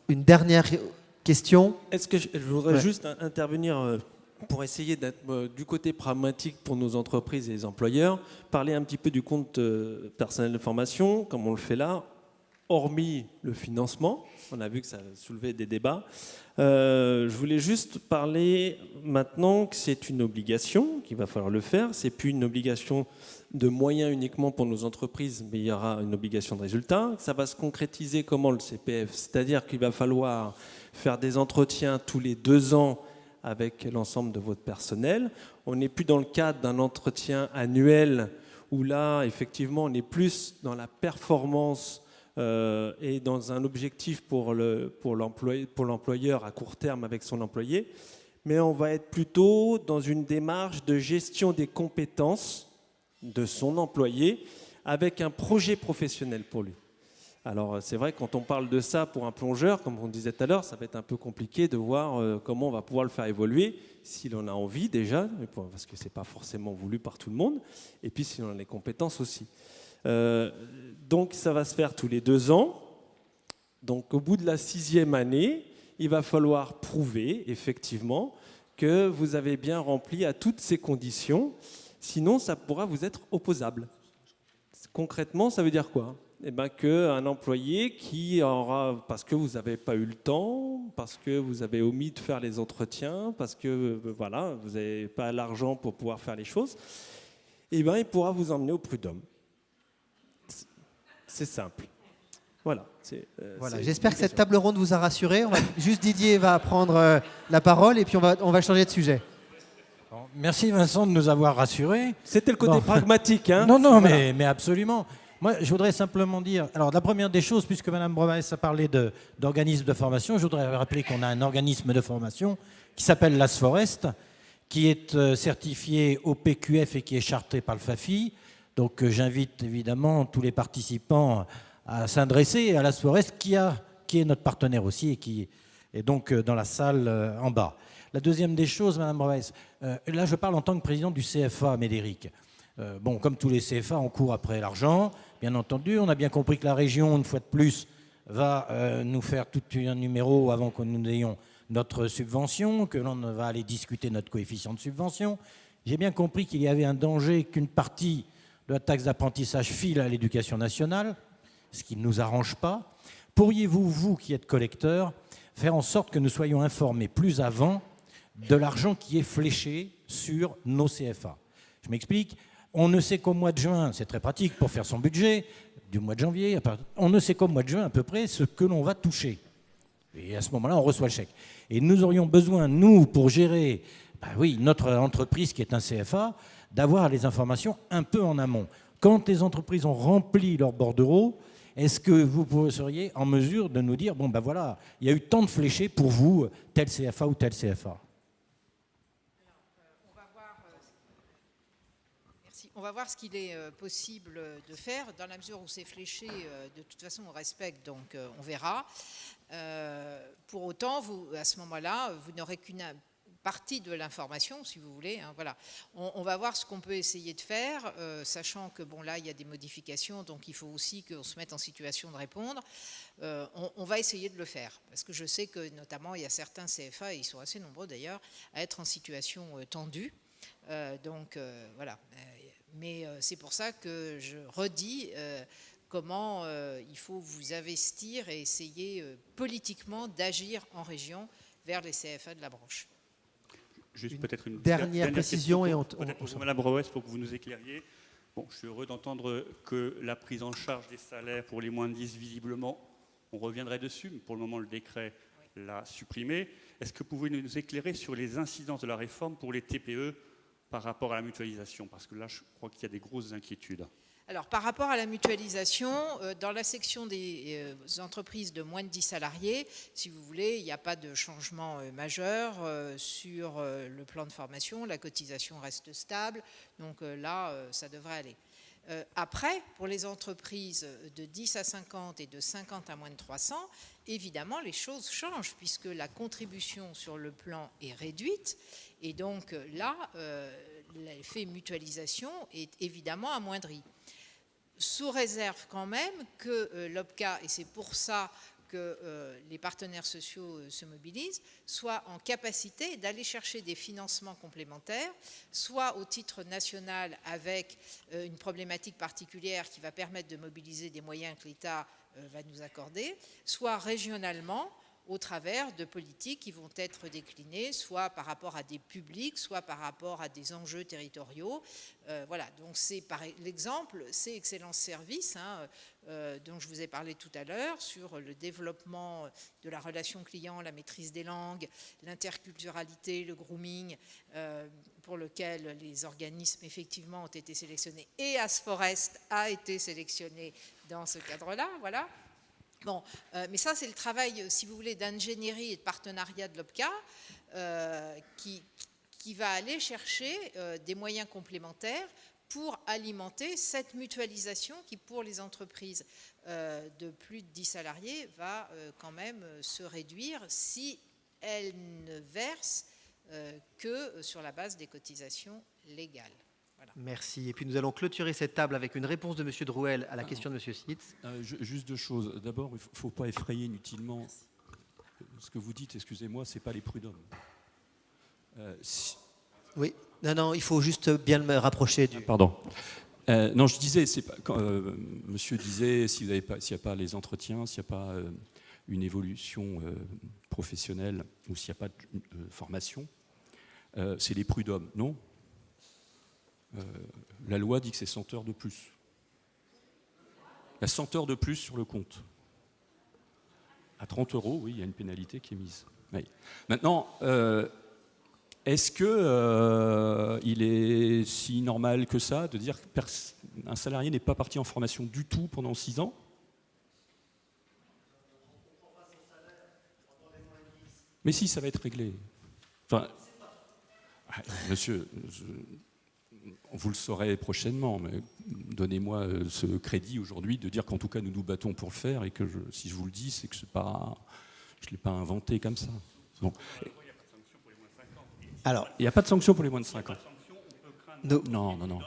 A: une dernière question ?
H: Est-ce que je voudrais juste intervenir pour essayer d'être du côté pragmatique pour nos entreprises et les employeurs, parler un petit peu du compte personnel de formation, comme on le fait là, hormis le financement. On a vu que ça soulevait des débats. Je voulais juste parler maintenant que c'est une obligation, qu'il va falloir le faire. C'est plus une obligation de moyens uniquement pour nos entreprises, mais il y aura une obligation de résultat. Ça va se concrétiser comment le CPF ? C'est-à-dire qu'il va falloir faire des entretiens tous les 2 ans avec l'ensemble de votre personnel. On n'est plus dans le cadre d'un entretien annuel où là, effectivement, on est plus dans la performance et dans un objectif pour l'employeur à court terme avec son employé, mais on va être plutôt dans une démarche de gestion des compétences de son employé avec un projet professionnel pour lui. Alors c'est vrai que quand on parle de ça pour un plongeur, comme on disait tout à l'heure, ça va être un peu compliqué de voir comment on va pouvoir le faire évoluer, s'il en a envie déjà, parce que ce n'est pas forcément voulu par tout le monde, et puis s'il en a les compétences aussi. Donc ça va se faire tous les 2 ans. Donc au bout de la 6e année, il va falloir prouver effectivement que vous avez bien rempli à toutes ces conditions. Sinon, ça pourra vous être opposable. Concrètement, ça veut dire quoi ? Eh bien, qu'un employé qui aura, parce que vous n'avez pas eu le temps, parce que vous avez omis de faire les entretiens, parce que voilà, vous n'avez pas l'argent pour pouvoir faire les choses, eh bien, il pourra vous emmener au prud'homme. C'est simple. Voilà.
A: J'espère que cette table ronde vous a rassuré. Juste Didier va prendre la parole et puis on va changer de sujet.
F: Bon, merci Vincent de nous avoir rassurés.
H: C'était le côté pragmatique. Hein.
F: Non, voilà. mais absolument. Moi, je voudrais simplement dire, alors la première des choses, puisque Mme Bromès a parlé d'organismes de formation, je voudrais rappeler qu'on a un organisme de formation qui s'appelle l'ASForest, qui est certifié au PQF et qui est charté par le FAFI. Donc j'invite évidemment tous les participants à s'adresser à l'ASForest, qui est notre partenaire aussi et qui est donc dans la salle en bas. La deuxième des choses, Mme Bromès, là je parle en tant que président du CFA Médéric. Bon, comme tous les CFA, on court après l'argent, bien entendu. On a bien compris que la région, une fois de plus, va nous faire tout un numéro avant que nous ayons notre subvention, que l'on va aller discuter notre coefficient de subvention. J'ai bien compris qu'il y avait un danger qu'une partie de la taxe d'apprentissage file à l'éducation nationale, ce qui ne nous arrange pas. Pourriez-vous, vous qui êtes collecteur, faire en sorte que nous soyons informés plus avant de l'argent qui est fléché sur nos CFA ? Je m'explique. On ne sait qu'au mois de juin, c'est très pratique pour faire son budget, du mois de janvier, on ne sait qu'au mois de juin à peu près ce que l'on va toucher. Et à ce moment-là, on reçoit le chèque. Et nous aurions besoin, nous, pour gérer notre entreprise qui est un CFA, d'avoir les informations un peu en amont. Quand les entreprises ont rempli leur bordereau, est-ce que vous seriez en mesure de nous dire, bon ben voilà, il y a eu tant de fléchés pour vous, tel CFA ou tel CFA?
B: On va voir ce qu'il est possible de faire dans la mesure où c'est fléché. De toute façon, on respecte, donc on verra. Pour autant, vous, à ce moment-là, vous n'aurez qu'une partie de l'information, si vous voulez. Hein, voilà. On va voir ce qu'on peut essayer de faire, sachant que bon là, il y a des modifications, donc il faut aussi qu'on se mette en situation de répondre. On va essayer de le faire, parce que je sais que notamment, il y a certains CFA, et ils sont assez nombreux d'ailleurs, à être en situation tendue. Voilà. Mais c'est pour ça que je redis comment il faut vous investir et essayer politiquement d'agir en région vers les CFA de la branche.
G: Juste peut-être une
A: dernière précision
G: question,
A: et
G: peut-être pour Madame Broès, pour que vous nous éclairiez. Bon, je suis heureux d'entendre que la prise en charge des salaires pour les moins de 10, visiblement, on reviendrait dessus, mais pour le moment, le décret l'a supprimé. Est-ce que vous pouvez nous éclairer sur les incidences de la réforme pour les TPE par rapport à la mutualisation? Parce que là, je crois qu'il y a des grosses inquiétudes.
B: Alors, par rapport à la mutualisation, dans la section des entreprises de moins de 10 salariés, si vous voulez, il n'y a pas de changement majeur sur le plan de formation. La cotisation reste stable. Donc là, ça devrait aller. Après, pour les entreprises de 10 à 50 et de 50 à moins de 300, évidemment, les choses changent puisque la contribution sur le plan est réduite. Et donc là, l'effet mutualisation est évidemment amoindri. Sous réserve quand même que l'OPCA, et c'est pour ça que les partenaires sociaux se mobilisent, soient en capacité d'aller chercher des financements complémentaires, soit au titre national avec une problématique particulière qui va permettre de mobiliser des moyens que l'État va nous accorder, soit régionalement au travers de politiques qui vont être déclinées, soit par rapport à des publics, soit par rapport à des enjeux territoriaux. Voilà, donc c'est par l'exemple, c'est Excellence Service, hein, dont je vous ai parlé tout à l'heure, sur le développement de la relation client, la maîtrise des langues, l'interculturalité, le grooming, pour lequel les organismes effectivement ont été sélectionnés, et Asforest a été sélectionné dans ce cadre-là, voilà. Bon, mais ça, c'est le travail, si vous voulez, d'ingénierie et de partenariat de l'OPCA qui va aller chercher des moyens complémentaires pour alimenter cette mutualisation qui, pour les entreprises de plus de 10 salariés, va quand même se réduire si elles ne versent que sur la base des cotisations légales. Voilà.
A: Merci. Et puis nous allons clôturer cette table avec une réponse de M. Drouel à la question de M. Sitz.
C: Juste deux choses. D'abord, il ne faut pas effrayer inutilement. Ce que vous dites, excusez-moi, ce n'est pas les prud'hommes.
A: Oui, non, il faut juste bien me rapprocher du...
C: Pardon. Non, je disais, monsieur disait, s'il n'y a pas les entretiens, s'il n'y a pas une évolution professionnelle ou s'il n'y a pas de formation, c'est les prud'hommes. Non. La loi dit que c'est 100 heures de plus. Il y a 100 heures de plus sur le compte. À 30 €, oui, il y a une pénalité qui est mise. Oui. Maintenant, est-ce qu'il est si normal que ça de dire qu'un salarié n'est pas parti en formation du tout pendant 6 ans? Mais si, ça va être réglé. Enfin, monsieur... Vous le saurez prochainement, mais donnez-moi ce crédit aujourd'hui de dire qu'en tout cas nous nous battons pour le faire et que si je vous le dis, c'est que je ne l'ai pas inventé comme ça. Bon.
A: Alors,
C: il n'y a pas de sanction pour les moins de 5 ans. Non.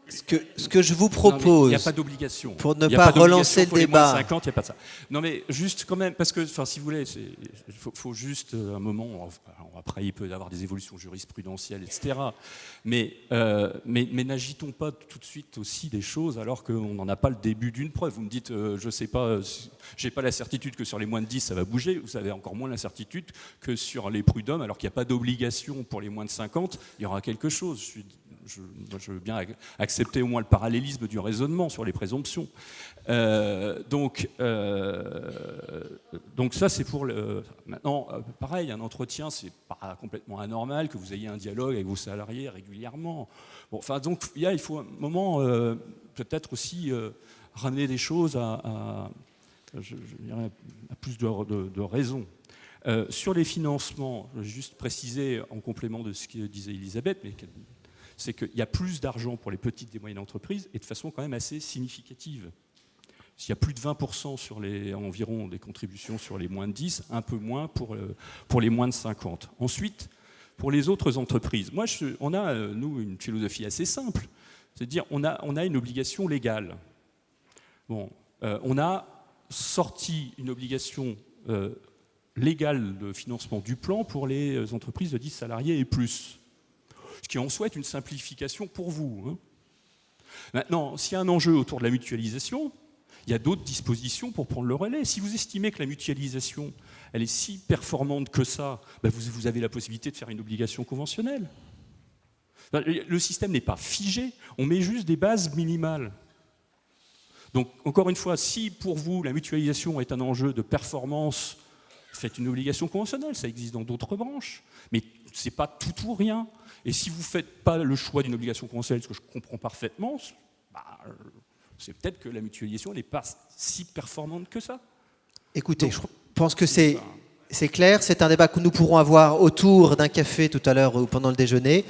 A: Ce que je vous propose,
C: il n'y a pas d'obligation.
A: Pour ne pas relancer le débat.
C: 50, il n'y a pas de ça. Non, mais juste quand même, parce que, si vous voulez, il faut juste un moment. Après, il peut y avoir des évolutions jurisprudentielles, etc. Mais n'agitons pas tout de suite aussi des choses alors qu'on n'en a pas le début d'une preuve. Vous me dites, je ne sais pas, j'ai pas la certitude que sur les moins de 10, ça va bouger. Vous avez encore moins la certitude que sur les prud'hommes, alors qu'il n'y a pas d'obligation pour les moins de 50, il y aura quelque chose. Je veux bien accepter au moins le parallélisme du raisonnement sur les présomptions. Donc ça, c'est pour le... Maintenant, pareil, un entretien, c'est pas complètement anormal que vous ayez un dialogue avec vos salariés régulièrement. Bon, enfin, donc, il faut un moment peut-être aussi ramener des choses à plus de raison. Sur les financements, je vais juste préciser en complément de ce que disait Elisabeth, c'est qu'il y a plus d'argent pour les petites et moyennes entreprises et de façon quand même assez significative. S'il y a plus de 20% sur environ des contributions sur les moins de 10, un peu moins pour les moins de 50. Ensuite, pour les autres entreprises, on a, nous, une philosophie assez simple. C'est-à-dire, on a une obligation légale. Bon, on a sorti une obligation légale de financement du plan pour les entreprises de 10 salariés et plus. Ce qui en soi est une simplification pour vous. Hein. Maintenant, s'il y a un enjeu autour de la mutualisation, il y a d'autres dispositions pour prendre le relais. Si vous estimez que la mutualisation, elle est si performante que ça, vous avez la possibilité de faire une obligation conventionnelle. Le système n'est pas figé, on met juste des bases minimales. Donc, encore une fois, si pour vous, la mutualisation est un enjeu de performance, faites une obligation conventionnelle, ça existe dans d'autres branches, mais ce n'est pas tout ou rien. Et si vous ne faites pas le choix d'une obligation conventionnelle, ce que je comprends parfaitement, c'est peut-être que la mutualisation n'est pas si performante que ça.
A: Écoutez, je pense que c'est clair. C'est un débat que nous pourrons avoir autour d'un café tout à l'heure ou pendant le déjeuner.